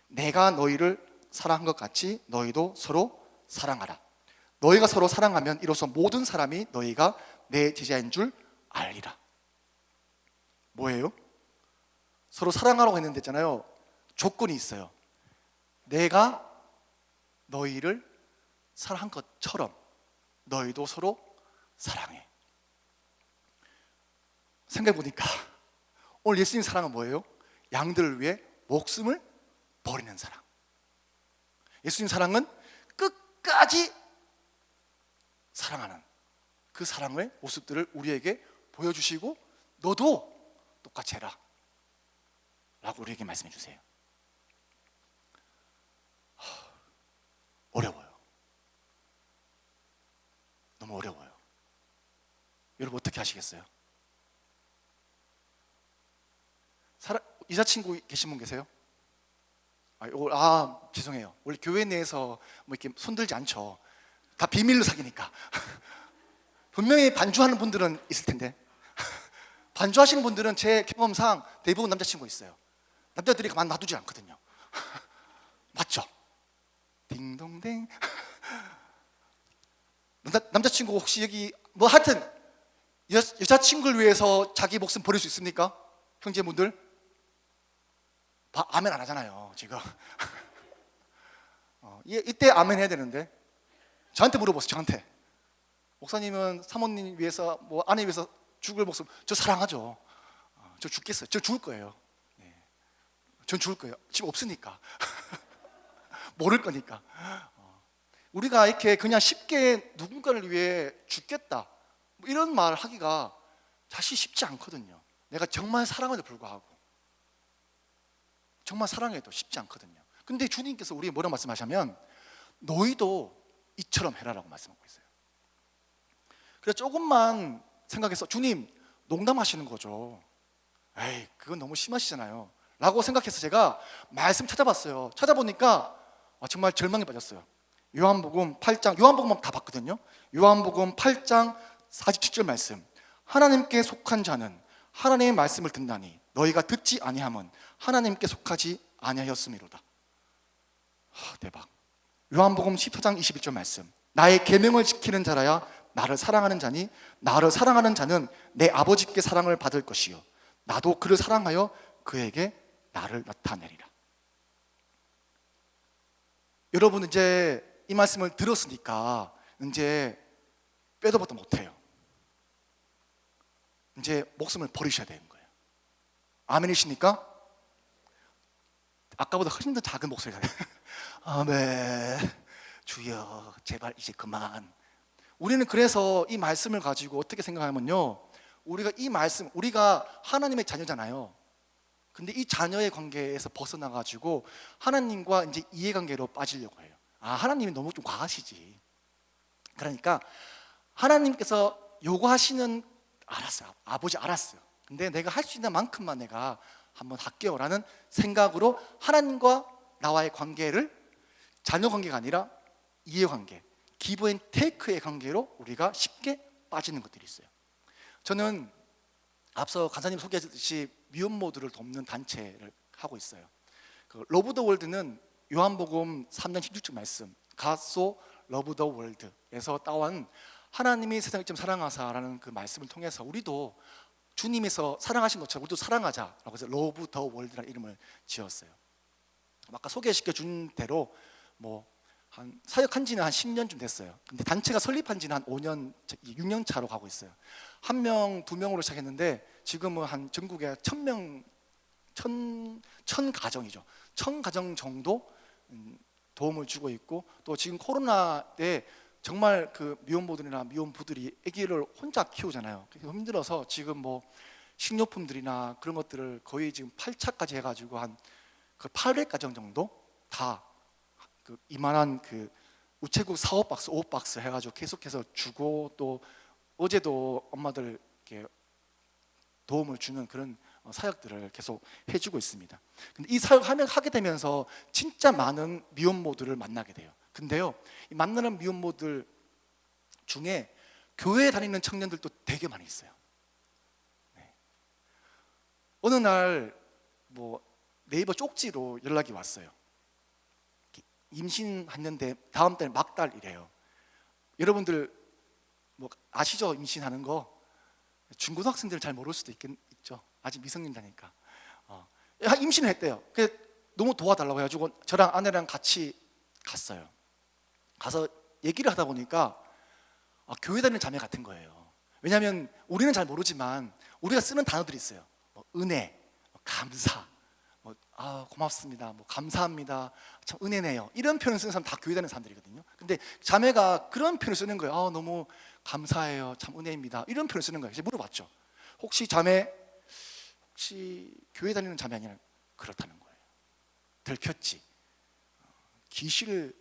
내가 너희를 사랑한 것 같이 너희도 서로 사랑하라. 너희가 서로 사랑하면 이로써 모든 사람이 너희가 내 제자인 줄 알리라. 뭐예요? 서로 사랑하라고 했는데 있잖아요, 조건이 있어요. 내가 너희를 사랑한 것처럼 너희도 서로 사랑해. 생각해보니까 오늘 예수님 사랑은 뭐예요? 양들을 위해 목숨을 버리는 사랑. 예수님 사랑은 끝까지 사랑하는 그 사랑의 모습들을 우리에게 보여주시고 너도 똑같이 해라 라고 우리에게 말씀해 주세요. 어려워요. 너무 어려워요. 여러분 어떻게 하시겠어요? 여자친구 계신 분 계세요? 죄송해요. 원래 교회 내에서 이렇게 손들지 않죠. 다 비밀로 사귀니까. 분명히 반주하는 분들은 있을 텐데 반주하시는 분들은 제 경험상 대부분 남자친구 있어요. 남자들이 가만 놔두지 않거든요. 맞죠? 딩동댕. 남자친구 혹시 여기 하여튼 여자친구를 위해서 자기 목숨 버릴 수 있습니까? 형제분들? 아멘 안 하잖아요 지금. 이때 아멘 해야 되는데 저한테 물어보세요. 저한테 목사님은 사모님 위해서 아내 위해서 죽을 목숨. 저 사랑하죠. 저 죽겠어요. 저 죽을 거예요. 전 죽을 거예요. 지금 없으니까. 모를 거니까. 우리가 이렇게 그냥 쉽게 누군가를 위해 죽겠다 이런 말 하기가 사실 쉽지 않거든요. 내가 정말 사랑해도 불구하고 정말 사랑해도 쉽지 않거든요. 근데 주님께서 우리에게 뭐라고 말씀하시냐면 너희도 이처럼 해라라고 말씀하고 있어요. 그래서 조금만 생각해서 주님 농담하시는 거죠. 에이 그건 너무 심하시잖아요 라고 생각해서 제가 말씀 찾아봤어요. 찾아보니까 정말 절망에 빠졌어요. 요한복음 8장, 요한복음 다 봤거든요. 요한복음 8장 47절 말씀. 하나님께 속한 자는 하나님의 말씀을 듣나니 너희가 듣지 아니함은 하나님께 속하지 아니하였음이로다. 대박. 요한복음 14장 21절 말씀. 나의 계명을 지키는 자라야 나를 사랑하는 자니 나를 사랑하는 자는 내 아버지께 사랑을 받을 것이요 나도 그를 사랑하여 그에게 나를 나타내리라. 여러분 이제 이 말씀을 들었으니까 이제 빼도 박도 못해요. 이제 목숨을 버리셔야 되는 거예요. 아멘이십니까? 아까보다 훨씬 더 작은 목소리가 아멘 주여 제발 이제 그만. 우리는 그래서 이 말씀을 가지고 어떻게 생각하면요, 우리가 이 말씀, 우리가 하나님의 자녀잖아요. 근데 이 자녀의 관계에서 벗어나가지고 하나님과 이제 이해관계로 빠지려고 해요. 하나님이 너무 좀 과하시지. 그러니까 하나님께서 요구하시는 알았어요. 아버지 알았어요. 근데 내가 할 수 있는 만큼만 내가 한번 할게요 라는 생각으로 하나님과 나와의 관계를 자녀 관계가 아니라 이해관계, 기브 앤 테이크의 관계로 우리가 쉽게 빠지는 것들이 있어요. 저는 앞서 간사님 소개하셨듯이 미혼모들을 돕는 단체를 하고 있어요. 러브 더 월드는 요한복음 3장 16절 말씀 God so loved the world에서 따온 하나님이 세상을 좀 사랑하사라는 그 말씀을 통해서 우리도 주님에서 사랑하신 것처럼 우리도 사랑하자라고 해서 러브 더 월드라는 이름을 지었어요. 아까 소개시켜 준 대로 뭐 한 사역한 지는 한 10년쯤 됐어요. 근데 단체가 설립한 지는 한 5년, 6년 차로 가고 있어요. 한 명, 두 명으로 시작했는데 지금은 한 전국에 1000명, 천 가정이죠. 1000가정 정도 도움을 주고 있고, 또 지금 코로나 때 정말 그 미혼모들이나 미혼부들이 아기를 혼자 키우잖아요. 힘들어서 지금 뭐 식료품들이나 그런 것들을 거의 지금 8차까지 해가지고 한 그 800가정 정도 다 그 이만한 그 우체국 4~5박스, 5박스 해가지고 계속해서 주고, 또 어제도 엄마들 이렇게 도움을 주는 그런 사역들을 계속 해주고 있습니다. 근데 이 사역하면 하게 되면서 진짜 많은 미혼모들을 만나게 돼요. 근데요, 이 만나는 미혼모들 중에 교회 다니는 청년들도 되게 많이 있어요. 네. 어느 날 뭐 네이버 쪽지로 연락이 왔어요. 임신했는데 다음 달 막달이래요. 여러분들 뭐 아시죠? 임신하는 거 중고등학생들은 잘 모를 수도 있죠. 아직 미성년자니까. 임신을 했대요. 그래서 너무 도와달라고 해가지고 저랑 아내랑 같이 갔어요. 가서 얘기를 하다 보니까 교회 다니는 자매 같은 거예요. 왜냐하면 우리는 잘 모르지만 우리가 쓰는 단어들이 있어요. 뭐 은혜, 감사, 고맙습니다, 감사합니다, 참 은혜네요, 이런 표현을 쓰는 사람 다 교회 다니는 사람들이거든요. 근데 자매가 그런 표현을 쓰는 거예요. 너무 감사해요, 참 은혜입니다, 이런 표현을 쓰는 거예요. 이제 물어봤죠. 혹시 자매, 혹시 교회 다니는 자매 아니냐? 그렇다는 거예요. 들켰지. 귀신을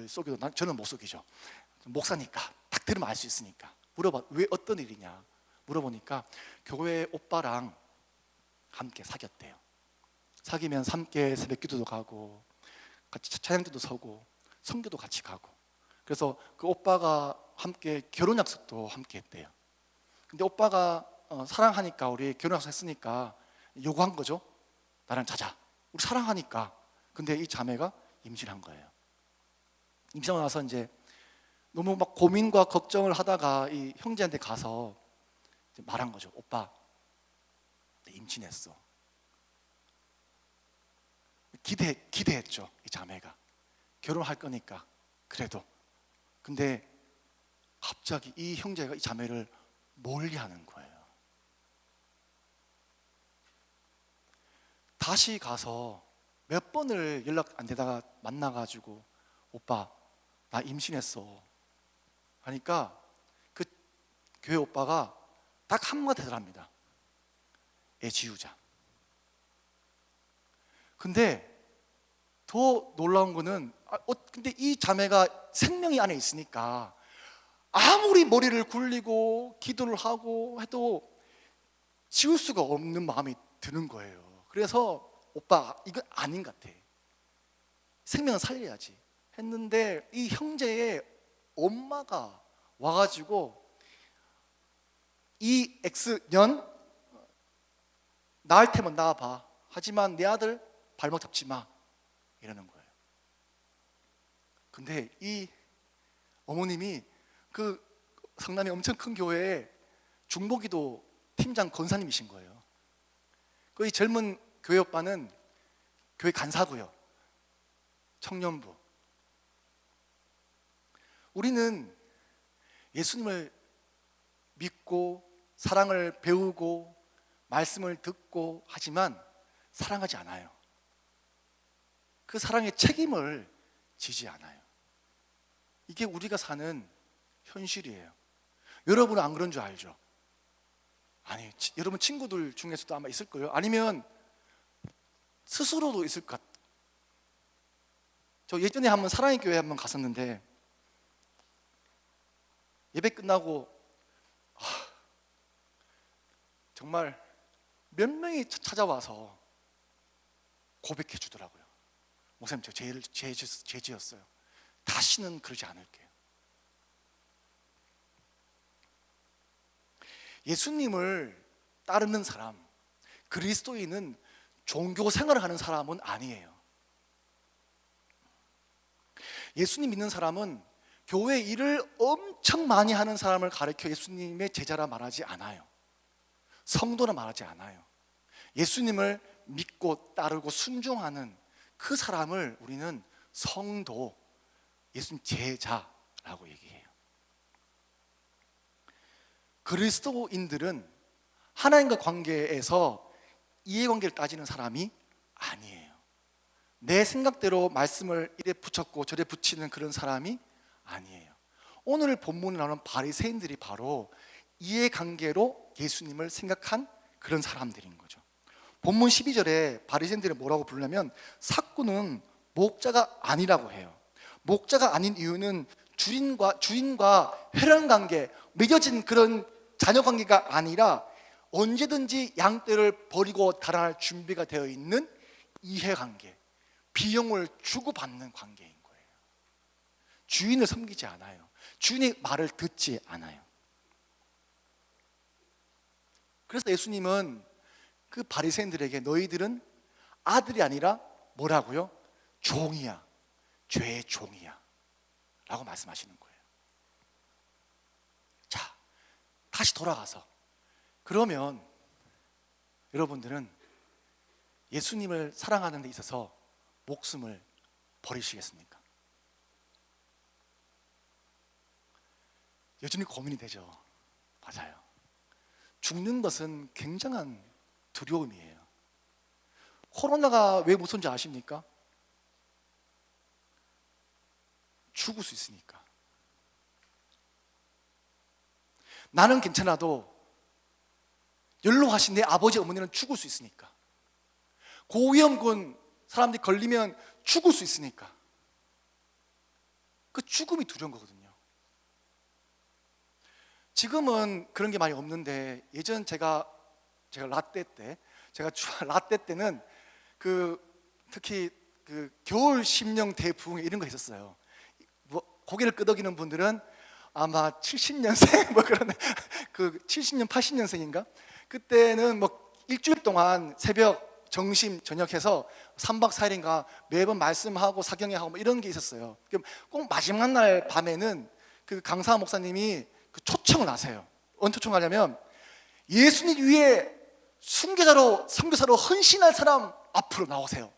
속여도 저는 못 속이죠. 목사니까 딱 들으면 알 수 있으니까. 물어봐, 왜 어떤 일이냐 물어보니까 교회 오빠랑 함께 사귀었대요. 사귀면서 함께 새벽 기도도 가고 같이 찬양대도 서고 선교도 같이 가고, 그래서 그 오빠가 함께 결혼 약속도 함께 했대요. 근데 오빠가 사랑하니까, 우리 결혼 약속 했으니까 요구한 거죠. 나랑 자자, 우리 사랑하니까. 근데 이 자매가 임신한 거예요. 임신하고 나서 이제 너무 막 고민과 걱정을 하다가 이 형제한테 가서 이제 말한 거죠. 오빠, 나 임신했어. 기대했죠. 이 자매가 결혼할 거니까. 그래도 근데 갑자기 이 형제가 이 자매를 멀리하는 거예요. 다시 가서 몇 번을 연락 안 되다가 만나가지고 오빠, 나 임신했어 하니까 그 교회 오빠가 딱 한마디 대답합니다. 애 지우자. 근데 더 놀라운 거는 근데 이 자매가 생명이 안에 있으니까 아무리 머리를 굴리고 기도를 하고 해도 지울 수가 없는 마음이 드는 거예요. 그래서 오빠, 이건 아닌 것 같아, 생명을 살려야지 했는데, 이 형제의 엄마가 와가지고 이 X년 낳을 테면 낳아봐, 하지만 내 아들 발목 잡지 마, 이러는 거예요. 근데 이 어머님이 그 성남의 엄청 큰 교회에 중보기도 팀장 권사님이신 거예요. 그 이 젊은 교회 오빠는 교회 간사고요, 청년부. 우리는 예수님을 믿고 사랑을 배우고 말씀을 듣고 하지만 사랑하지 않아요. 그 사랑의 책임을 지지 않아요. 이게 우리가 사는 현실이에요. 여러분은 안 그런 줄 알죠? 아니, 여러분 친구들 중에서도 아마 있을 거예요. 아니면 스스로도 있을 것 같아요. 저 예전에 한번 사랑의 교회 한번 갔었는데, 예배 끝나고 정말 몇 명이 찾아와서 고백해 주더라고요. 목사님, 저 죄지었어요. 다시는 그러지 않을게요. 예수님을 따르는 사람, 그리스도인은 종교 생활을 하는 사람은 아니에요. 예수님 믿는 사람은 교회 일을 엄청 많이 하는 사람을 가리켜 예수님의 제자라 말하지 않아요. 성도라 말하지 않아요. 예수님을 믿고 따르고 순종하는 그 사람을 우리는 성도, 예수님 제자라고 얘기해요. 그리스도인들은 하나님과 관계에서 이해관계를 따지는 사람이 아니에요. 내 생각대로 말씀을 이래 붙였고 저래 붙이는 그런 사람이 아니에요. 오늘 본문에 나오는 바리새인들이 바로 이해관계로 예수님을 생각한 그런 사람들인 거죠. 본문 12절에 바리새인들이 뭐라고 부르냐면 삭구는 목자가 아니라고 해요. 목자가 아닌 이유는 주인과 혈연관계, 맺어진 그런 자녀관계가 아니라 언제든지 양떼를 버리고 달아날 준비가 되어 있는 이해관계, 비용을 주고받는 관계인 거예요. 주인을 섬기지 않아요. 주인의 말을 듣지 않아요. 그래서 예수님은 그 바리새인들에게 너희들은 아들이 아니라 뭐라고요? 종이야. 죄의 종이야 라고 말씀하시는 거예요. 자, 다시 돌아가서 그러면 여러분들은 예수님을 사랑하는 데 있어서 목숨을 버리시겠습니까? 여전히 고민이 되죠. 맞아요. 죽는 것은 굉장한 두려움이에요. 코로나가 왜 무서운지 아십니까? 죽을 수 있으니까. 나는 괜찮아도 연로하신 내 아버지 어머니는 죽을 수 있으니까. 고위험군 사람들이 걸리면 죽을 수 있으니까. 그 죽음이 두려운 거거든요. 지금은 그런 게 많이 없는데 예전 제가 라떼 때 라떼 때는 특히 겨울 심령 대부흥 이런 거 있었어요. 뭐 고개를 끄덕이는 분들은 아마 70년생 뭐 그런 70년 80년생인가? 그때는 뭐 일주일 동안 새벽 정심 저녁해서 3박 4일인가 매번 말씀하고 사경회하고 뭐 이런 게 있었어요. 꼭 마지막 날 밤에는 그 강사 목사님이 그 초청을 하세요. 어느 초청을 하냐면 예수님 위에 순교자로 선교사로 헌신할 사람 앞으로 나오세요.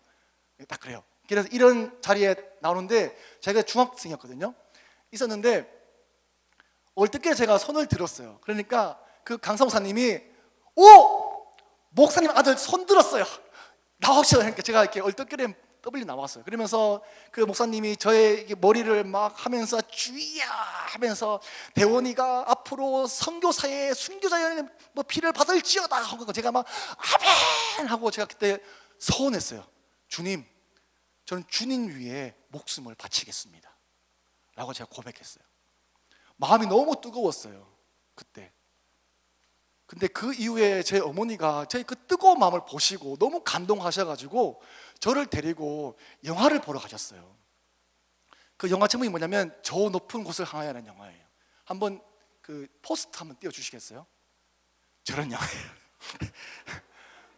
딱 그래요. 그래서 이런 자리에 나오는데 제가 중학생이었거든요. 있었는데 얼떨결에 제가 손을 들었어요. 그러니까 그 강사 목사님이 목사님 아들 손 들었어요. 나오셔. 그러니까 제가 이렇게 얼떨결에 떠블리 나왔어요. 그러면서 그 목사님이 저의 머리를 막 하면서 주의야 하면서 대원이가 앞으로 선교사의 순교자의 뭐 피를 받을지어다 하고 제가 막 아멘 하고 제가 그때 서원했어요. 주님, 저는 주님 위에 목숨을 바치겠습니다 라고 제가 고백했어요. 마음이 너무 뜨거웠어요 그때. 근데 그 이후에 제 어머니가 제 그 뜨거운 마음을 보시고 너무 감동하셔가지고 저를 데리고 영화를 보러 가셨어요. 그 영화 제목이 뭐냐면 저 높은 곳을 향하여라는 영화예요. 한번 그 포스터 한번 띄워주시겠어요? 저런 영화예요.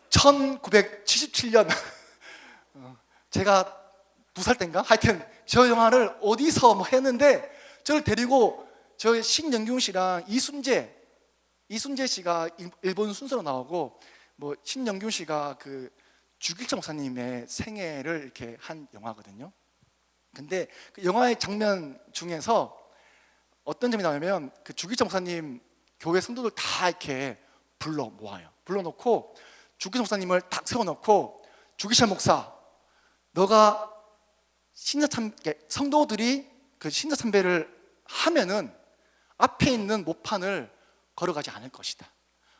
1977년 제가 2살 때인가? 하여튼 저 영화를 어디서 뭐 했는데 저를 데리고 저희 신영균 씨랑 이순재 씨가 일본 순서로 나오고 뭐 신영균 씨가 그 주길철 목사님의 생애를 이렇게 한 영화거든요. 근데 그 영화의 장면 중에서 어떤 점이 나오냐면 그 주길철 목사님 교회 성도들 다 이렇게 불러 모아요. 불러놓고 주길철 목사님을 딱 세워놓고 주길철 목사, 너가 성도들이 그 신자참배를 하면은 앞에 있는 모판을 걸어가지 않을 것이다.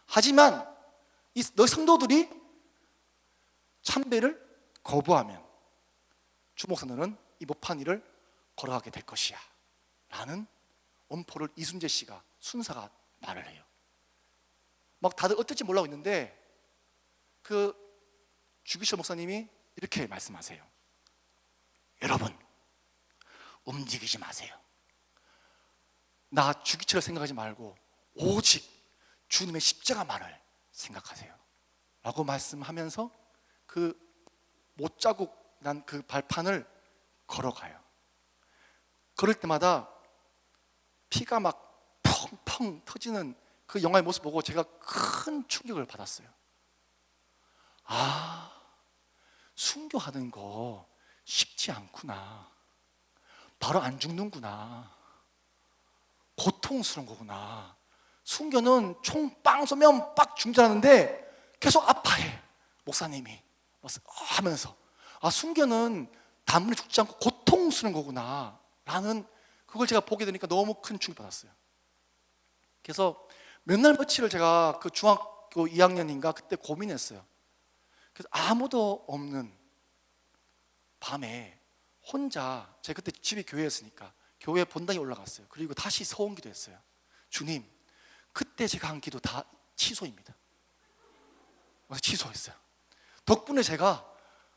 하지만 너 성도들이 참배를 거부하면 주목사 너는 이 모판 위를 걸어가게 될 것이야 라는 엄포를 이순재 씨가 순사가 말을 해요. 막 다들 어떨지 몰라고 있는데 그 주기철 목사님이 이렇게 말씀하세요. 여러분 움직이지 마세요. 나 주기철을 생각하지 말고 오직 주님의 십자가만을 생각하세요 라고 말씀하면서 그 못자국 난 그 발판을 걸어가요. 걸을 때마다 피가 막 펑펑 터지는 그 영화의 모습 보고 제가 큰 충격을 받았어요. 아, 순교하는 거 쉽지 않구나. 바로 안 죽는구나. 고통스러운 거구나. 순교는 총 빵 쏘면 빡 죽자는데 계속 아파해. 목사님이 하면서 순교는 단번에 죽지 않고 고통스러운 거구나 라는 그걸 제가 보게 되니까 너무 큰 충격받았어요. 그래서 몇 날 며칠을 제가 그 중학교 2학년인가 그때 고민했어요. 그래서 아무도 없는 밤에 혼자, 제가 그때 집이 교회였으니까 교회 본당에 올라갔어요. 그리고 다시 서원 기도했어요. 주님, 그때 제가 한 기도 다 취소입니다. 그래서 취소했어요. 덕분에 제가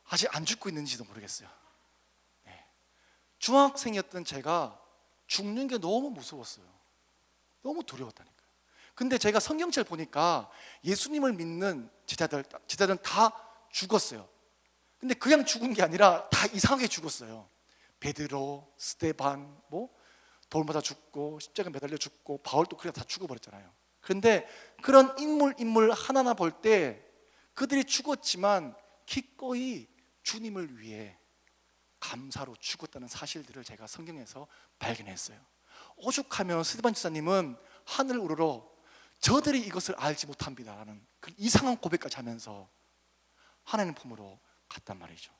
아직 안 죽고 있는지도 모르겠어요. 네. 중학생이었던 제가 죽는 게 너무 무서웠어요. 너무 두려웠다니까요. 근데 제가 성경책을 보니까 예수님을 믿는 제자들은 다 죽었어요. 근데 그냥 죽은 게 아니라 다 이상하게 죽었어요. 베드로, 스데반, 돌 맞아 죽고 십자가에 매달려 죽고 바울도 그냥 다 죽어버렸잖아요. 그런데 그런 인물 하나하나 볼 때 그들이 죽었지만 기꺼이 주님을 위해 감사로 죽었다는 사실들을 제가 성경에서 발견했어요. 오죽하면 스데반 집사님은 하늘 우러러 저들이 이것을 알지 못합니다라는 그 이상한 고백까지 하면서 하나님 품으로 갔단 말이죠.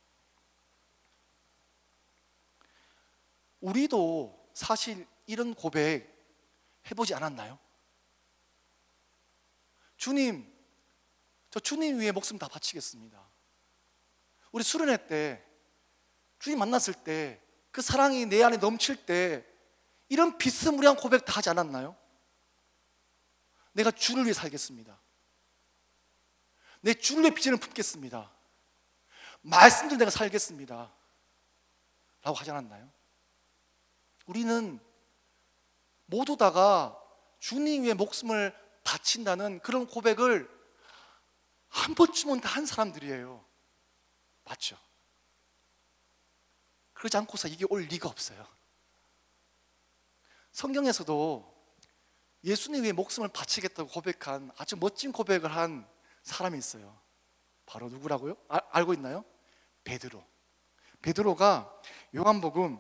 우리도 사실 이런 고백 해보지 않았나요? 주님, 저 주님 위해 목숨 다 바치겠습니다. 우리 수련회 때 주님 만났을 때 그 사랑이 내 안에 넘칠 때 이런 비스무리한 고백 다 하지 않았나요? 내가 주를 위해 살겠습니다. 내 주를 위해 비전을 품겠습니다. 말씀대로 내가 살겠습니다 라고 하지 않았나요? 우리는 모두 다가 주님 위해 목숨을 바친다는 그런 고백을 한 번쯤은 다 한 사람들이에요. 맞죠? 그러지 않고서 이게 올 리가 없어요. 성경에서도 예수님 위해 목숨을 바치겠다고 고백한 아주 멋진 고백을 한 사람이 있어요. 바로 누구라고요? 알고 있나요? 베드로. 베드로가 요한복음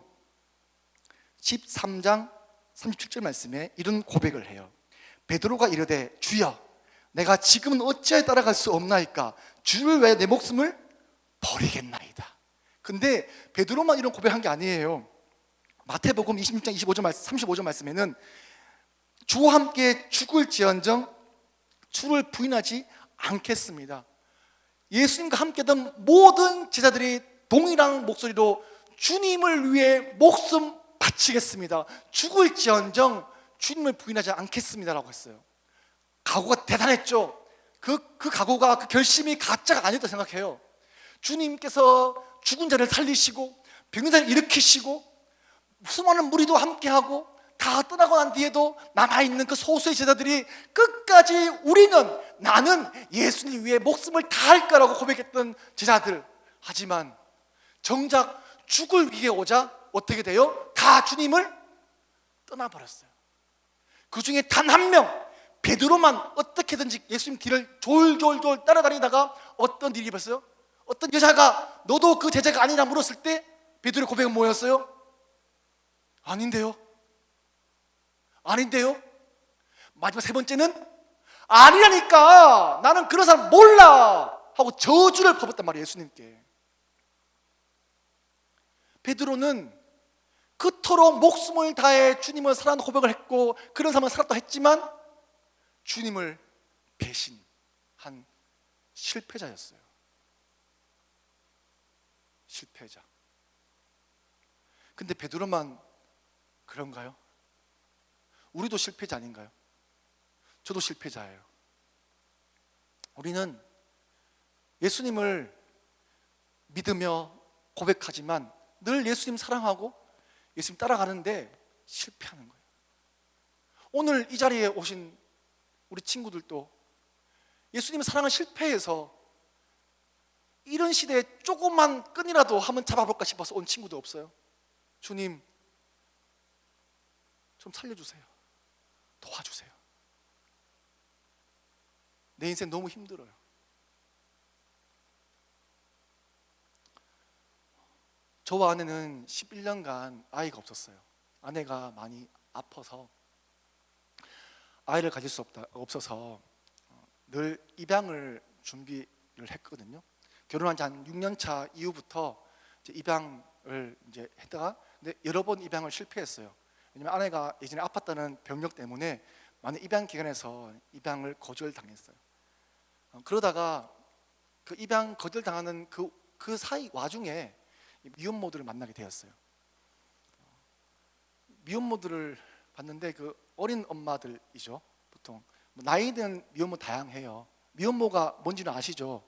13장 37절 말씀에 이런 고백을 해요. 베드로가 이르되 주여 내가 지금은 어찌하여 따라갈 수 없나이까 주를 위해 내 목숨을 버리겠나이다. 근데 베드로만 이런 고백한 게 아니에요. 마태복음 26장 35절 말씀에는 주와 함께 죽을지언정 주를 부인하지 않겠습니다. 예수님과 함께던 모든 제자들이 동일한 목소리로 주님을 위해 목숨 바치겠습니다. 죽을지언정 주님을 부인하지 않겠습니다 라고 했어요. 각오가 대단했죠. 그 각오가, 그 결심이 가짜가 아니었다고 생각해요. 주님께서 죽은 자를 살리시고 병든 자를 일으키시고 수많은 무리도 함께하고 다 떠나고 난 뒤에도 남아있는 그 소수의 제자들이 끝까지 나는 예수님 위해 목숨을 다할 거라고 고백했던 제자들. 하지만 정작 죽을 위기에 오자 어떻게 돼요? 다 주님을 떠나버렸어요. 그 중에 단 한 명 베드로만 어떻게든지 예수님 뒤를 졸졸졸 따라다니다가 어떤 일이 벌어요? 어떤 여자가 너도 그 제자가 아니냐 물었을 때 베드로의 고백은 뭐였어요? 아닌데요. 마지막 세 번째는 아니라니까 나는 그런 사람 몰라 하고 저주를 퍼붓단 말이에요. 예수님께. 베드로는 그토록 목숨을 다해 주님을 사랑하는 고백을 했고 그런 삶을 살았다 했지만 주님을 배신한 실패자였어요. 실패자. 근데 베드로만 그런가요? 우리도 실패자 아닌가요? 저도 실패자예요. 우리는 예수님을 믿으며 고백하지만 늘 예수님 사랑하고 예수님 따라가는데 실패하는 거예요. 오늘 이 자리에 오신 우리 친구들도 예수님의 사랑을 실패해서 이런 시대에 조금만 끈이라도 한번 잡아볼까 싶어서 온 친구도 없어요? 주님 좀 살려주세요. 도와주세요. 내 인생 너무 힘들어요. 저와 아내는 11년간 아이가 없었어요. 아내가 많이 아파서 아이를 가질 수 없어서 늘 입양을 준비를 했거든요. 결혼한 지 한 6년 차 이후부터 이제 입양을 이제 했다가, 근데 여러 번 입양을 실패했어요. 왜냐면 아내가 예전에 아팠다는 병력 때문에 많은 입양 기관에서 입양을 거절당했어요. 그러다가 그 입양 거절당하는 그 사이 와중에 미혼모들을 만나게 되었어요. 미혼모들을 봤는데 그 어린 엄마들이죠. 보통 나이든 미혼모 다양해요. 미혼모가 뭔지는 아시죠?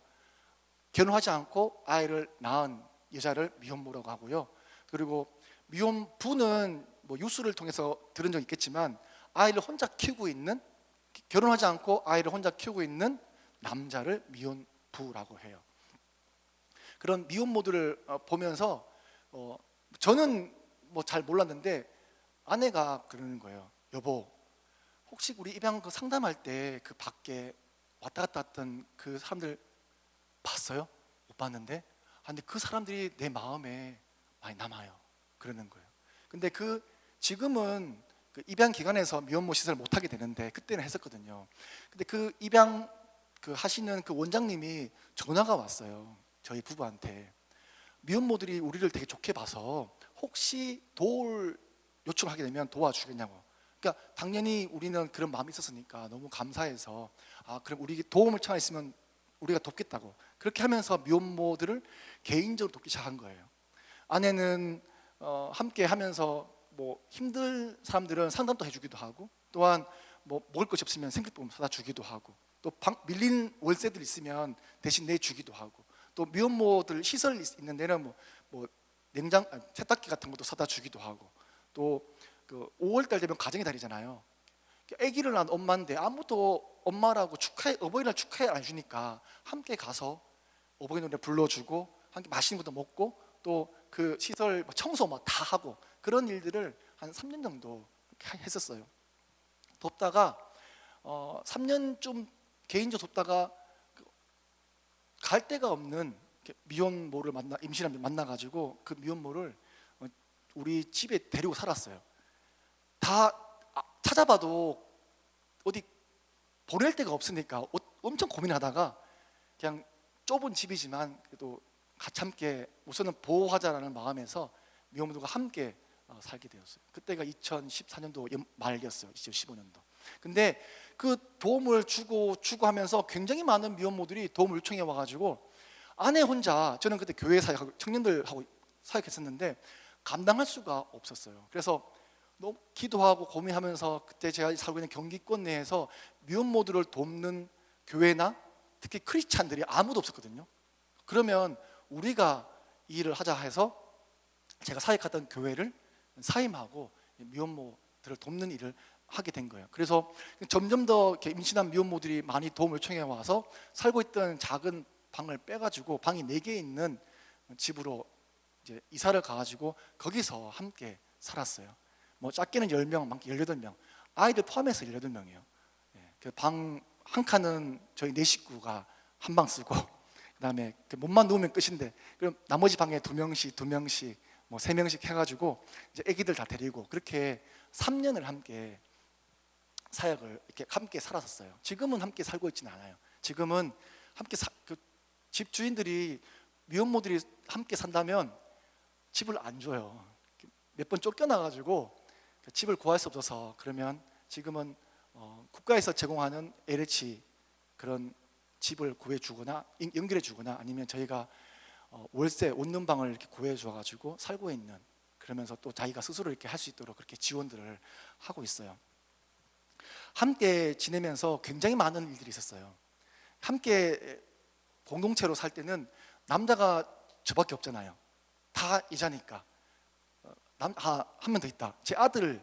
결혼하지 않고 아이를 낳은 여자를 미혼모라고 하고요. 그리고 미혼부는 뭐 유수를 통해서 들은 적 있겠지만 아이를 혼자 키우고 있는, 결혼하지 않고 아이를 혼자 키우고 있는 남자를 미혼부라고 해요. 그런 미혼모들을 보면서 저는 뭐 잘 몰랐는데 아내가 그러는 거예요. 여보, 혹시 우리 입양 그 상담할 때 그 밖에 왔다 갔다 했던 그 사람들 봤어요? 못 봤는데, 근데 그 사람들이 내 마음에 많이 남아요. 그러는 거예요. 근데 지금은 그 입양 기관에서 미혼모 시설을 못 하게 되는데 그때는 했었거든요. 근데 그 입양 하시는 그 원장님이 전화가 왔어요. 저희 부부한테. 미혼모들이 우리를 되게 좋게 봐서 혹시 도울 요청하게 되면 도와주겠냐고. 그러니까 당연히 우리는 그런 마음이 있었으니까 너무 감사해서 그럼 우리 도움을 청했으면 우리가 돕겠다고, 그렇게 하면서 미혼모들을 개인적으로 돕기 시작한 거예요. 아내는 함께 하면서 뭐 힘들 사람들은 상담도 해주기도 하고, 또한 뭐 먹을 것이 없으면 생필품 사다 주기도 하고, 또 밀린 월세들 있으면 대신 내주기도 하고, 또 미혼모들 시설 있는 데는 뭐 세탁기 같은 것도 사다 주기도 하고, 또 그 5월달 되면 가정의 달이잖아요. 아기를 낳은 엄마인데 아무도 엄마라고 어버이날 축하해 안 주니까 함께 가서 어버이 노래 불러주고 함께 맛있는 것도 먹고 또 그 시설 청소 막 다 하고, 그런 일들을 한 3년 정도 했었어요. 돕다가 3년 좀 개인적으로 돕다가 갈 데가 없는 미혼모를 임신한 만나가지고 그 미혼모를 우리 집에 데리고 살았어요. 다 찾아봐도 어디 보낼 데가 없으니까 엄청 고민하다가 그냥 좁은 집이지만 그래도 같이 함께 우선은 보호하자라는 마음에서 미혼모들과 함께 살게 되었어요. 그때가 2014년도 말이었어요. 2015년도. 근데 그 도움을 주고 하면서 굉장히 많은 미혼모들이 도움을 요청해 와가지고 아내 혼자, 저는 그때 교회 사역하고 청년들하고 사역했었는데 감당할 수가 없었어요. 그래서 너무 기도하고 고민하면서 그때 제가 살고 있는 경기권 내에서 미혼모들을 돕는 교회나 특히 크리스찬들이 아무도 없었거든요. 그러면 우리가 이 일을 하자 해서 제가 사역했던 교회를 사임하고 미혼모들을 돕는 일을 하게 된 거예요. 그래서 점점 더 이렇게 임신한 미혼모들이 많이 도움을 요청해 와서 살고 있던 작은 방을 빼가지고 방이 4개 있는 집으로 이제 이사를 가가지고 거기서 함께 살았어요. 뭐 작게는 10명, 많게 18명, 아이들 포함해서 18명이에요. 그 방 한 칸은 저희 4식구가 한 방 쓰고, 그다음에 몸만 누우면 끝인데 그럼 나머지 방에 2명씩 뭐 3명씩 해가지고 이제 아기들 다 데리고 그렇게 3년을 함께 사역을 이렇게 함께 살았었어요. 지금은 함께 살고 있지는 않아요. 지금은 함께 집 주인들이 미혼모들이 함께 산다면 집을 안 줘요. 몇 번 쫓겨나가지고 집을 구할 수 없어서, 그러면 지금은 국가에서 제공하는 LH 그런 집을 구해주거나 연결해주거나 아니면 저희가 월세 웃는 방을 이렇게 구해줘가지고 살고 있는, 그러면서 또 자기가 스스로 이렇게 할 수 있도록 그렇게 지원들을 하고 있어요. 함께 지내면서 굉장히 많은 일들이 있었어요. 함께 공동체로 살 때는 남자가 저밖에 없잖아요. 다 여자니까. 한 명 더 있다. 제 아들이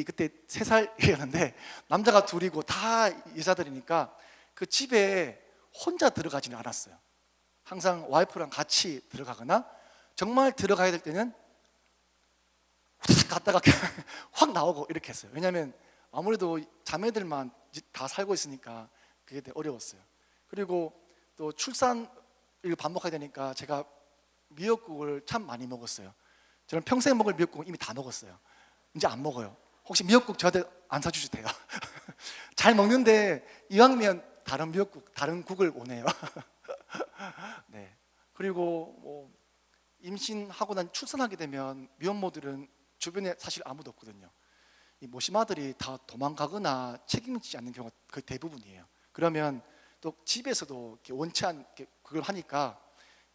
그때 3살이었는데 남자가 둘이고 다 여자들이니까 그 집에 혼자 들어가지는 않았어요. 항상 와이프랑 같이 들어가거나 정말 들어가야 될 때는 후다닥 갔다가 확 나오고 이렇게 했어요. 왜냐하면 아무래도 자매들만 다 살고 있으니까 그게 되게 어려웠어요. 그리고 또 출산을 반복하게 되니까 제가 미역국을 참 많이 먹었어요. 저는 평생 먹을 미역국은 이미 다 먹었어요. 이제 안 먹어요. 혹시 미역국 저한테 안 사주셔도 돼요. 잘 먹는데 이왕이면 다른 미역국, 다른 국을 원해요. 네. 그리고 뭐 임신하고 난 출산하게 되면 미혼모들은 주변에 사실 아무도 없거든요. 이 모시마들이 다 도망가거나 책임지지 않는 경우가 거의 대부분이에요. 그러면 또 집에서도 이렇게 원치 않게 그걸 하니까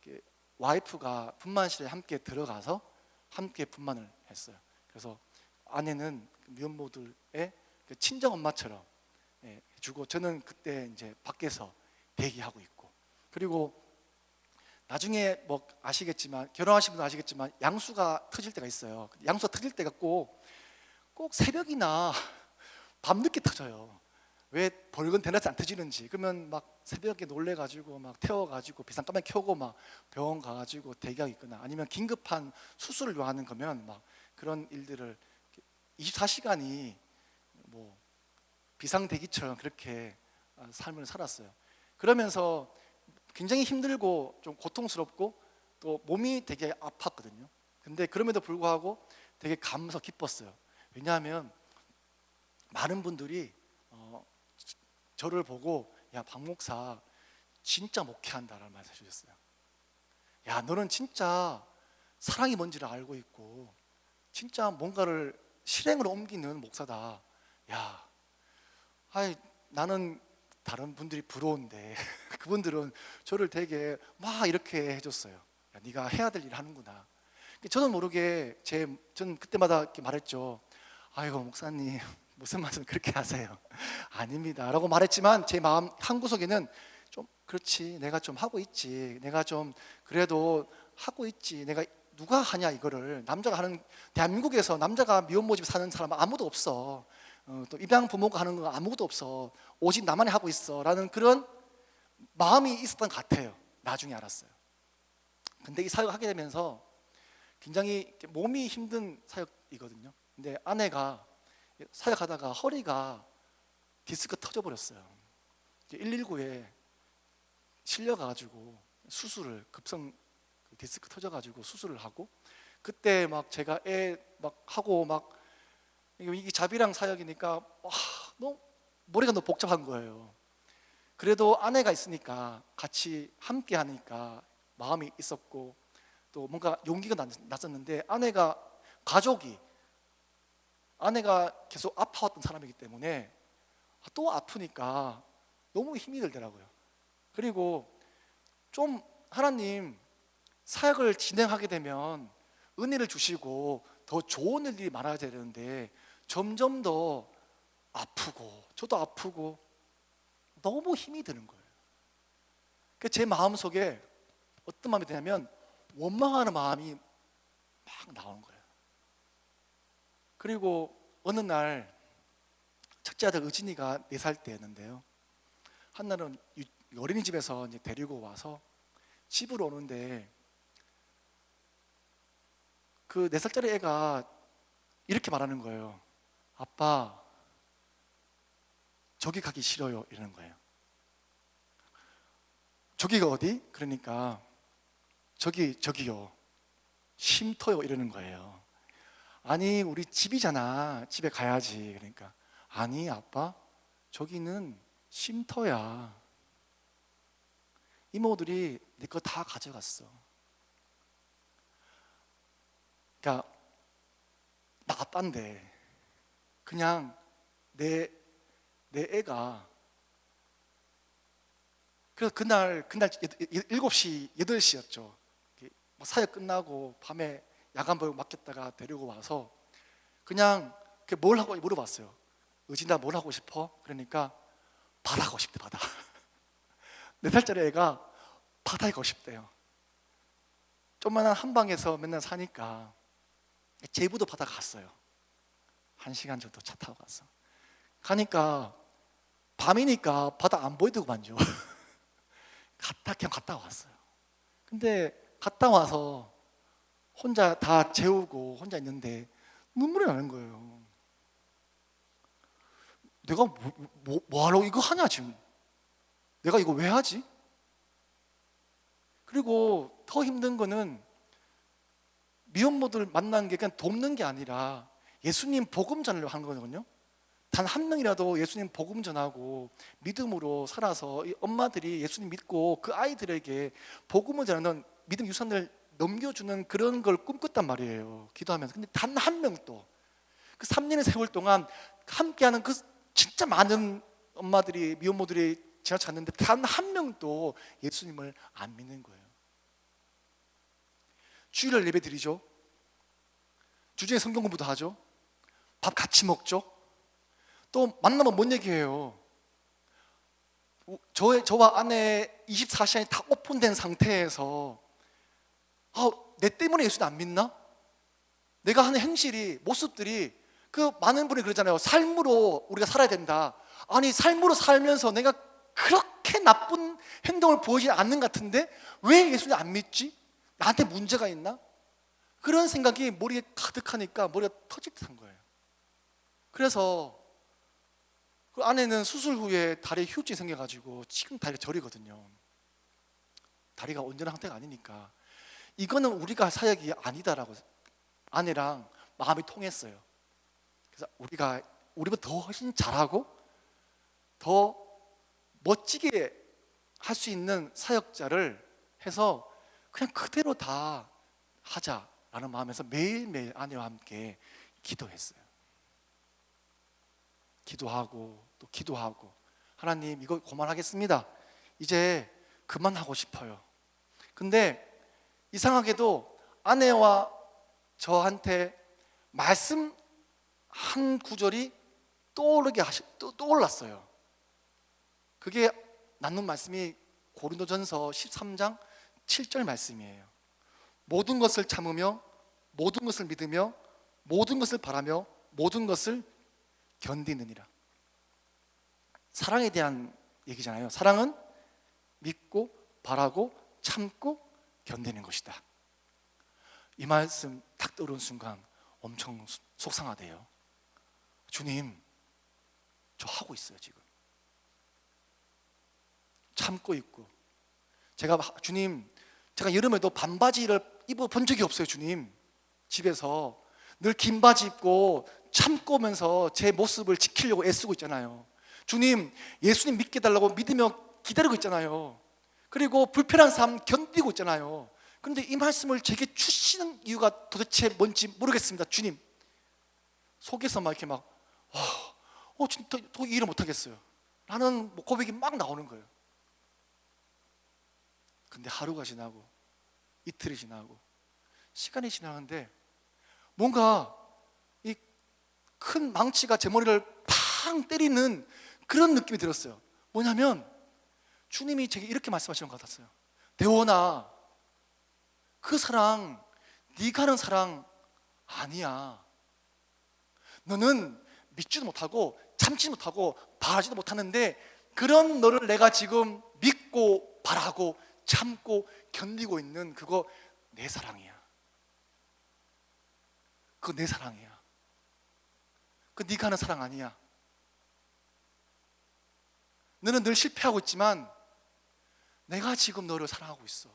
이렇게 와이프가 분만실에 함께 들어가서 함께 분만을 했어요. 그래서 아내는 미혼모들의 친정 엄마처럼 해주고, 저는 그때 이제 밖에서 대기하고 있고, 그리고 나중에 뭐 아시겠지만, 결혼하신 분은 아시겠지만 양수가 터질 때가 있어요. 양수가 터질 때가 꼭 새벽이나 밤늦게 터져요. 왜 벌건 대낮에 안 터지는지. 그러면 막 새벽에 놀래가지고 막 태워가지고 비상까만 켜고 막 병원 가가지고 대기하고 있거나, 아니면 긴급한 수술을 요하는 거면 막 그런 일들을 24시간이 뭐 비상대기처럼 그렇게 삶을 살았어요. 그러면서 굉장히 힘들고 좀 고통스럽고 또 몸이 되게 아팠거든요. 근데 그럼에도 불구하고 되게 감사하고 기뻤어요. 왜냐하면 많은 분들이 저를 보고, 야, 박 목사 진짜 목회한다라는 말을 해주셨어요. 야, 너는 진짜 사랑이 뭔지를 알고 있고 진짜 뭔가를 실행으로 옮기는 목사다. 야, 아이, 나는 다른 분들이 부러운데 그분들은 저를 되게 막 이렇게 해줬어요. 야, 네가 해야 될 일 하는구나. 저는 모르게 저는 그때마다 이렇게 말했죠. 아이고 목사님, 무슨 말씀 그렇게 하세요? 아닙니다 라고 말했지만 제 마음 한구석에는 좀, 그렇지, 내가 좀 하고 있지, 내가 좀 그래도 하고 있지, 내가 누가 하냐 이거를. 남자가 하는, 대한민국에서 남자가 미혼모 집 사는 사람은 아무도 없어. 또 입양 부모가 하는 거 아무것도 없어. 오직 나만이 하고 있어 라는 그런 마음이 있었던 것 같아요. 나중에 알았어요. 근데 이 사역을 하게 되면서 굉장히 몸이 힘든 사역이거든요. 근데 아내가 사역하다가 허리가 디스크 터져버렸어요. 119에 실려가지고 수술을, 급성 디스크 터져가지고 수술을 하고, 그때 막 제가 애 막 하고 막, 이게 자비랑 사역이니까 너무 머리가 너무 복잡한 거예요. 그래도 아내가 있으니까 같이 함께 하니까 마음이 있었고 또 뭔가 용기가 났었는데, 아내가 계속 아파왔던 사람이기 때문에 또 아프니까 너무 힘이 들더라고요. 그리고 좀 하나님 사역을 진행하게 되면 은혜를 주시고 더 좋은 일들이 많아야 되는데 점점 더 아프고 저도 아프고 너무 힘이 드는 거예요. 제 마음속에 어떤 마음이 드냐면 원망하는 마음이 막 나오는 거예요. 그리고 어느 날 첫째 아들 의진이가 4살 때였는데요, 한날은 어린이집에서 이제 데리고 와서 집으로 오는데 그 4살짜리 애가 이렇게 말하는 거예요. 아빠, 저기 가기 싫어요 이러는 거예요. 저기가 어디? 그러니까 저기요, 쉼터요 이러는 거예요. 아니 우리 집이잖아, 집에 가야지. 그러니까 아니 아빠, 저기는 쉼터야. 이모들이 내 거 다 가져갔어. 그러니까 나 아빠인데 그냥 내 애가. 그래서 그날 7시, 8시였죠. 사역 끝나고 밤에 야간보육 맡겼다가 데리고 와서 그냥 뭘 하고 물어봤어요. 의진아 뭘 하고 싶어? 그러니까 바다 가고 싶대. 바다. 4살짜리 애가 바다에 가고 싶대요. 조그만한 한방에서 맨날 사니까 제부도 바다 갔어요. 1시간 정도 차 타고 갔어. 가니까 밤이니까 바다 안 보이더구만요. 그냥 갔다 왔어요. 근데 갔다 와서 혼자 다 재우고 혼자 있는데 눈물이 나는 거예요. 내가 뭐 하려고 이거 하냐 지금. 내가 이거 왜 하지? 그리고 더 힘든 거는 미혼모들 만난 게 그냥 돕는 게 아니라 예수님 복음 전하려고 하는 거거든요. 단 한 명이라도 예수님 복음 전하고 믿음으로 살아서 이 엄마들이 예수님 믿고 그 아이들에게 복음을 전하는 믿음 유산을 넘겨주는 그런 걸 꿈꿨단 말이에요, 기도하면서. 근데 단 한 명도 그 3년의 세월 동안 함께하는 그 진짜 많은 엄마들이, 미혼모들이 지나쳤는데 단 한 명도 예수님을 안 믿는 거예요. 주일날 예배 드리죠. 주중에 성경 공부도 하죠. 밥 같이 먹죠. 또 만나면 뭔 얘기해요? 저와 아내 24시간이 다 오픈된 상태에서 내 때문에 예수님 안 믿나? 내가 하는 행실이, 모습들이, 그 많은 분이 그러잖아요. 삶으로 우리가 살아야 된다. 아니, 삶으로 살면서 내가 그렇게 나쁜 행동을 보이지 않는 것 같은데 왜 예수님 안 믿지? 나한테 문제가 있나? 그런 생각이 머리에 가득하니까 머리가 터질 듯한 거예요. 그래서 그 아내는 수술 후에 다리에 휴증이 생겨가지고 지금 다리가 저리거든요. 다리가 온전한 상태가 아니니까 이거는 우리가 사역이 아니다라고 아내랑 마음이 통했어요. 그래서 우리보다 더 훨씬 잘하고 더 멋지게 할 수 있는 사역자를 해서 그냥 그대로 다 하자라는 마음에서 매일매일 아내와 함께 기도했어요. 기도하고 또 기도하고, 하나님 이거 그만하겠습니다. 이제 그만하고 싶어요. 근데 이상하게도 아내와 저한테 말씀 한 구절이 떠올랐어요. 그게 나눈 말씀이 고린도전서 13장 7절 말씀이에요. 모든 것을 참으며 모든 것을 믿으며 모든 것을 바라며 모든 것을 견디느니라. 사랑에 대한 얘기잖아요. 사랑은 믿고 바라고 참고 견디는 것이다. 이 말씀 딱 떠오른 순간 엄청 속상하대요. 주님, 저 하고 있어요. 지금 참고 있고, 주님, 제가 여름에도 반바지를 입어본 적이 없어요. 주님, 집에서 늘 긴 바지 입고 참고 오면서 제 모습을 지키려고 애쓰고 있잖아요. 주님, 예수님 믿게 달라고 믿으며 기다리고 있잖아요. 그리고 불편한 삶 견디고 있잖아요. 그런데 이 말씀을 제게 주시는 이유가 도대체 뭔지 모르겠습니다. 주님, 속에서 막 이렇게 진짜 더 이해를 못하겠어요. 라는 고백이 막 나오는 거예요. 근데 하루가 지나고 이틀이 지나고 시간이 지나는데 뭔가 이 큰 망치가 제 머리를 팡 때리는 그런 느낌이 들었어요. 뭐냐면 주님이 제게 이렇게 말씀하시는 것 같았어요. 대원아, 그 사랑 네가 하는 사랑 아니야. 너는 믿지도 못하고 참지도 못하고 바라지도 못하는데 그런 너를 내가 지금 믿고 바라고 참고 견디고 있는 그거 내 사랑이야. 그거 내 사랑이야. 그거 네가 하는 사랑 아니야. 너는 늘 실패하고 있지만 내가 지금 너를 사랑하고 있어.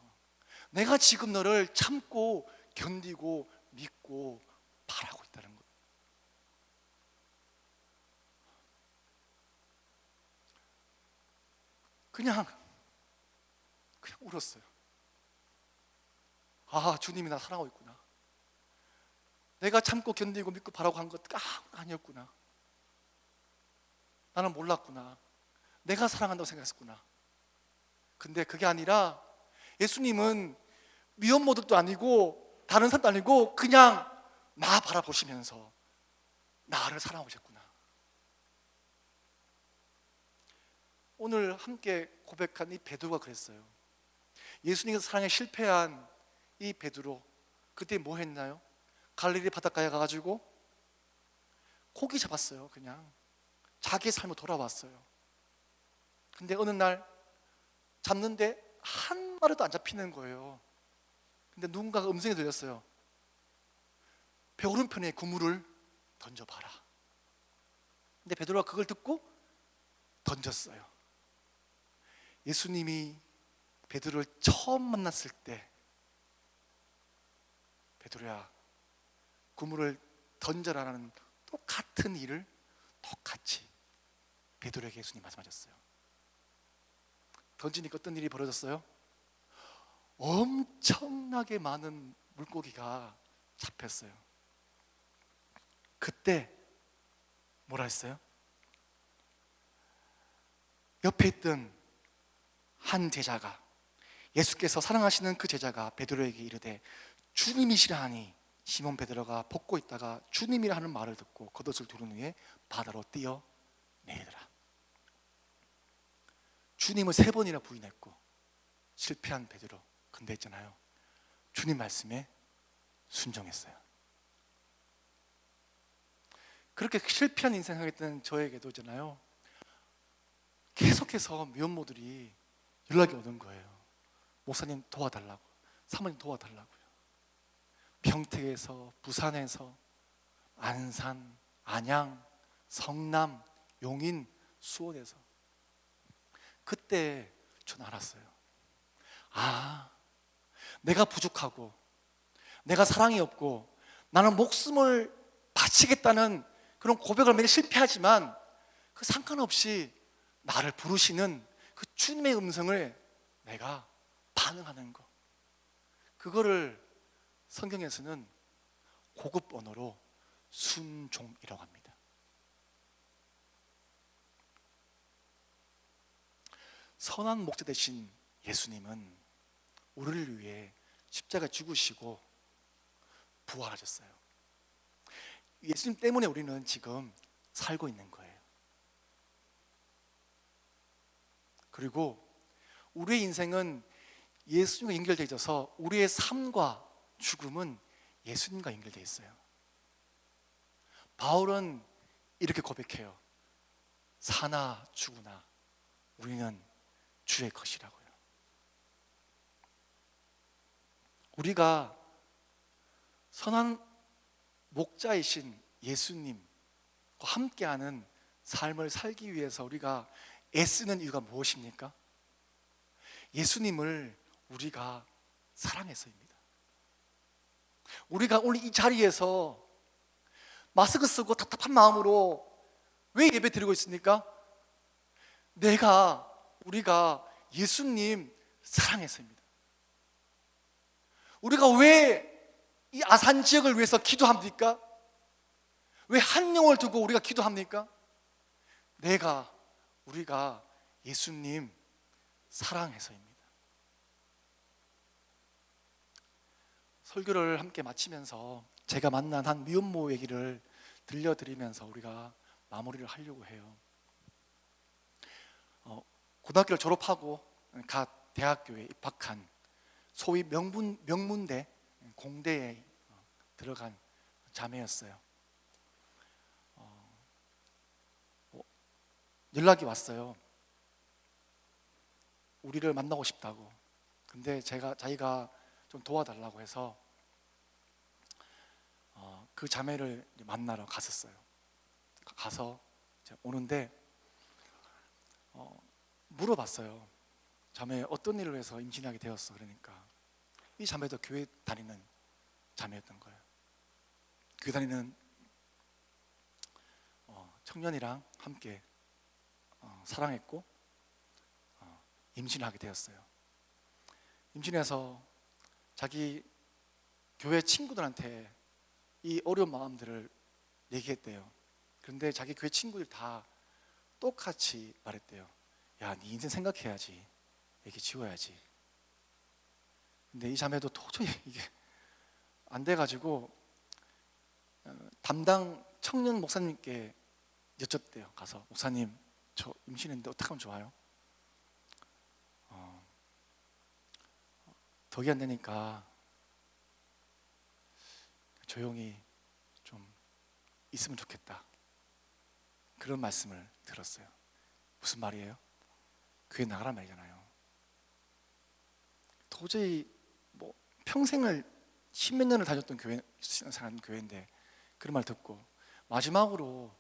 내가 지금 너를 참고 견디고 믿고 바라고 있다는 거예요. 그냥 울었어요. 주님이 나 사랑하고 있구나. 내가 참고 견디고 믿고 바라고 한 것 아니었구나. 나는 몰랐구나. 내가 사랑한다고 생각했구나. 근데 그게 아니라 예수님은 미혼모들도 아니고 다른 사람도 아니고 그냥 나 바라보시면서 나를 사랑하고 계셨구나. 오늘 함께 고백한 이 베드로가 그랬어요. 예수님의 사랑에 실패한 이 베드로, 그때 뭐 했나요? 갈릴리 바닷가에 가가지고 고기 잡았어요. 그냥 자기의 삶으로 돌아왔어요. 근데 어느 날 잡는데 한 마리도 안 잡히는 거예요. 근데 누군가가 음성이 들렸어요. 배 오른편에 그물을 던져봐라. 근데 베드로가 그걸 듣고 던졌어요. 예수님이 베드로를 처음 만났을 때 베드로야, 그물을 던져라라는 똑같은 일을 똑같이 베드로에게 예수님 말씀하셨어요. 던지니까 어떤 일이 벌어졌어요? 엄청나게 많은 물고기가 잡혔어요. 그때 뭐라 했어요? 옆에 있던 한 제자가, 예수께서 사랑하시는 그 제자가 베드로에게 이르되 주님이시라 하니 시몬 베드로가 벗고 있다가 주님이라 하는 말을 듣고 겉옷을 두른 후에 바다로 뛰어내리더라. 주님을 3번이나 부인했고 실패한 베드로, 근데 있잖아요, 주님 말씀에 순종했어요. 그렇게 실패한 인생 하겠다는 저에게도 있잖아요, 계속해서 미혼모들이 연락이 오는 거예요. 목사님 도와달라고, 사모님 도와달라고요. 평택에서, 부산에서, 안산, 안양, 성남, 용인, 수원에서. 그때 저는 알았어요. 아, 내가 부족하고 내가 사랑이 없고 나는 목숨을 바치겠다는 그런 고백을 매일 실패하지만 그 상관없이 나를 부르시는 그 주님의 음성을 내가 반응하는 거, 그거를 성경에서는 고급 언어로 순종이라고 합니다. 선한 목자 되신 예수님은 우리를 위해 십자가 죽으시고 부활하셨어요. 예수님 때문에 우리는 지금 살고 있는 거예요. 그리고 우리의 인생은 예수님과 연결되어 있어서 우리의 삶과 죽음은 예수님과 연결되어 있어요. 바울은 이렇게 고백해요. 사나 죽으나 우리는 주의 것이라고요. 우리가 선한 목자이신 예수님과 함께하는 삶을 살기 위해서 우리가 애쓰는 이유가 무엇입니까? 예수님을 우리가 사랑해서입니다. 우리가 오늘 이 자리에서 마스크 쓰고 답답한 마음으로 왜 예배 드리고 있습니까? 우리가 예수님 사랑해서입니다. 우리가 왜 이 아산 지역을 위해서 기도합니까? 왜 한 영혼을 두고 우리가 기도합니까? 우리가 예수님 사랑해서입니다. 설교를 함께 마치면서 제가 만난 한 미혼모 얘기를 들려드리면서 우리가 마무리를 하려고 해요. 고등학교를 졸업하고 갓 대학교에 입학한 소위 명문대 공대에 들어간 자매였어요. 연락이 왔어요. 우리를 만나고 싶다고. 근데 자기가 좀 도와달라고 해서 그 자매를 만나러 갔었어요. 가서 오는데 물어봤어요. 자매 어떤 일을 위해서 임신하게 되었어? 그러니까 이 자매도 교회 다니는 자매였던 거예요. 교회 다니는 청년이랑 함께 사랑했고 임신하게 되었어요. 임신해서 자기 교회 친구들한테 이 어려운 마음들을 얘기했대요. 그런데 자기 교회 친구들 다 똑같이 말했대요. 야, 네 인생 생각해야지. 애기 지워야지. 근데 이 자매도 도저히 이게 안 돼가지고 담당 청년 목사님께 여쭙대요. 가서 목사님, 저 임신했는데 어떻게 하면 좋아요? 덕이 안 되니까 조용히 좀 있으면 좋겠다. 그런 말씀을 들었어요. 무슨 말이에요? 교회 나가란 말이잖아요. 도저히 뭐 평생을 십몇 년을 다녔던 교회인데 그런 말 듣고 마지막으로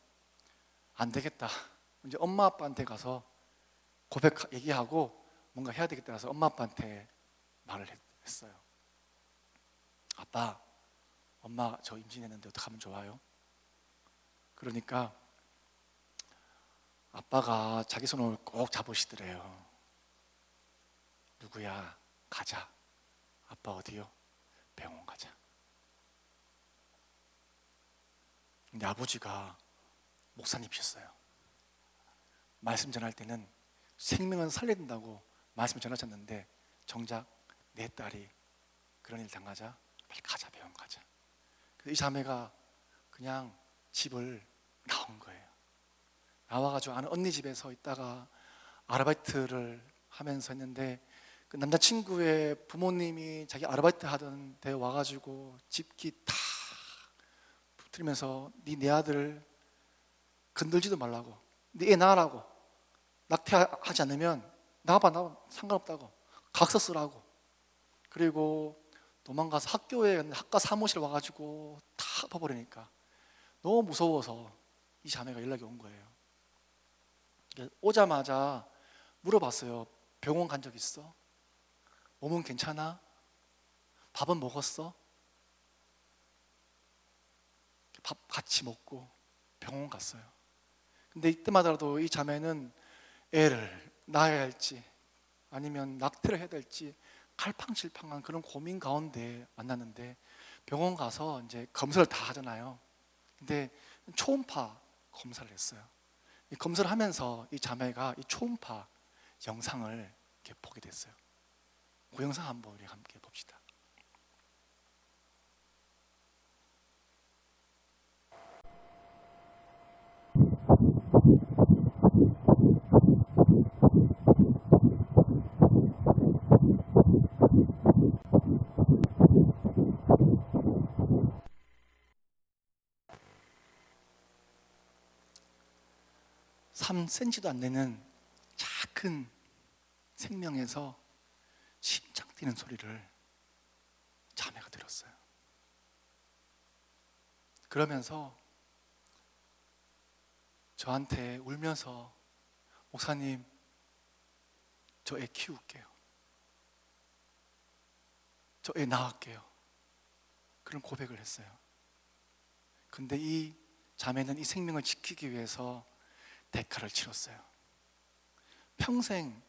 안 되겠다. 이제 엄마 아빠한테 가서 얘기하고 뭔가 해야 되겠다 해서 엄마 아빠한테 말을 했어요. 아빠, 엄마 저 임신했는데 어떻게 하면 좋아요? 그러니까 아빠가 자기 손을 꼭 잡으시더래요. 누구야? 가자. 아빠 어디요? 병원 가자. 근데 아버지가 목사님이셨어요. 말씀 전할 때는 생명은 살려야 된다고 말씀 전하셨는데 정작 내 딸이 그런 일 당하자 빨리 가자, 병원 가자. 그래서 이 자매가 그냥 집을 나온 거예요. 나와가지고 아는 언니 집에 서 있다가 아르바이트를 하면서 했는데 그 남자친구의 부모님이 자기 아르바이트 하던 데 와가지고 집기 다 붙들면서 네 아들 건들지도 말라고, 네 애 낳으라고, 낙태하지 않으면 나와봐 상관없다고, 각서 쓰라고. 그리고 도망가서 학교에 학과 사무실 와가지고 다 엎어버리니까 너무 무서워서 이 자매가 연락이 온 거예요. 오자마자 물어봤어요. 병원 간 적 있어? 몸은 괜찮아? 밥은 먹었어? 밥 같이 먹고 병원 갔어요. 근데 이때마다도 이 자매는 애를 낳아야 할지 아니면 낙태를 해야 될지 갈팡질팡한 그런 고민 가운데 만났는데, 병원 가서 이제 검사를 다 하잖아요. 근데 초음파 검사를 했어요. 이 검사를 하면서 이 자매가 이 초음파 영상을 이렇게 보게 됐어요. 그 영상 한번 우리 함께 봅시다. (3cm도) 안 되는 작은 생명에서 심장 뛰는 소리를 자매가 들었어요. 그러면서 저한테 울면서 목사님 저 애 키울게요, 저 애 낳을게요, 그런 고백을 했어요. 근데 이 자매는 이 생명을 지키기 위해서 대가를 치렀어요. 평생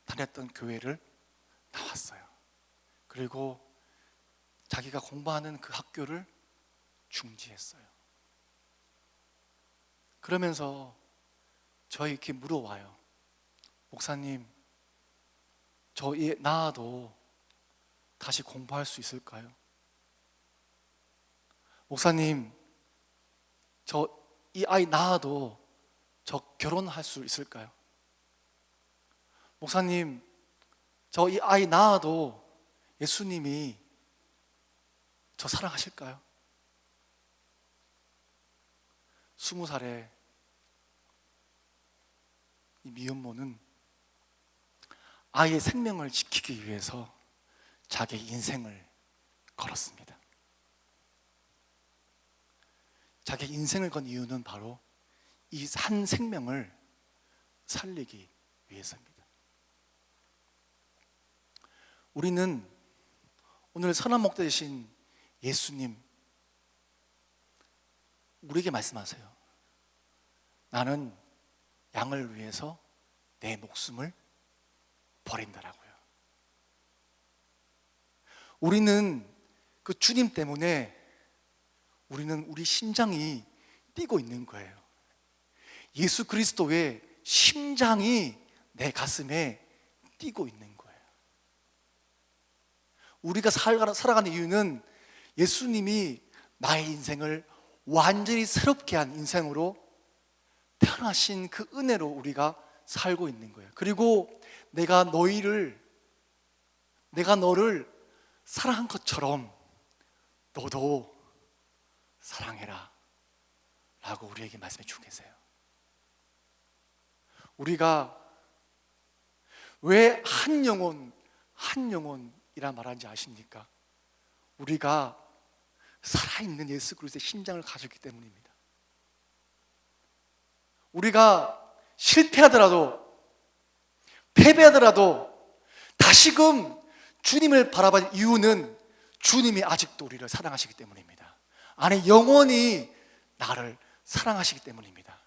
다녔던 교회를 나왔어요. 그리고 자기가 공부하는 그 학교를 중지했어요. 그러면서 저희 이렇게 물어와요. 목사님 저 애 낳아도 다시 공부할 수 있을까요? 목사님 저 이 아이 낳아도 저 결혼할 수 있을까요? 목사님 저 이 아이 낳아도 예수님이 저 사랑하실까요? 20살의 이 미혼모는 아이의 생명을 지키기 위해서 자기의 인생을 걸었습니다. 자기의 인생을 건 이유는 바로 이 한 생명을 살리기 위해서입니다. 우리는 오늘 선한 목자 되신 예수님, 우리에게 말씀하세요. 나는 양을 위해서 내 목숨을 버린다라고요. 우리는 그 주님 때문에 우리는 우리 심장이 뛰고 있는 거예요. 예수 그리스도의 심장이 내 가슴에 뛰고 있는 거예요. 우리가 살아가는 이유는 예수님이 나의 인생을 완전히 새롭게 한 인생으로 태어나신 그 은혜로 우리가 살고 있는 거예요. 그리고 내가 너를 사랑한 것처럼 너도 사랑해라 라고 우리에게 말씀해 주고 계세요. 우리가 왜 한 영혼이라 말하는지 아십니까? 우리가 살아있는 예수 그리스도의 심장을 가졌기 때문입니다. 우리가 실패하더라도 패배하더라도 다시금 주님을 바라본 이유는 주님이 아직도 우리를 사랑하시기 때문입니다. 아니, 영원히 나를 사랑하시기 때문입니다.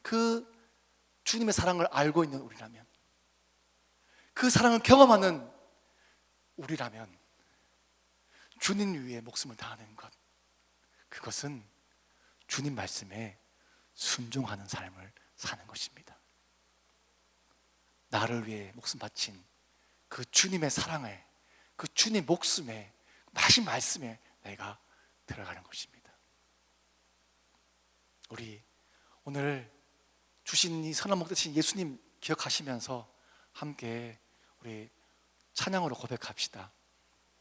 그 주님의 사랑을 알고 있는 우리라면, 그 사랑을 경험하는 우리라면 주님 위해 목숨을 다하는 것, 그것은 주님 말씀에 순종하는 삶을 사는 것입니다. 나를 위해 목숨 바친 그 주님의 사랑에, 그 주님 목숨에, 하신 말씀에 내가 들어가는 것입니다. 우리 오늘 주신 이 선한 목자 되신 예수님 기억하시면서 함께 우리 찬양으로 고백합시다.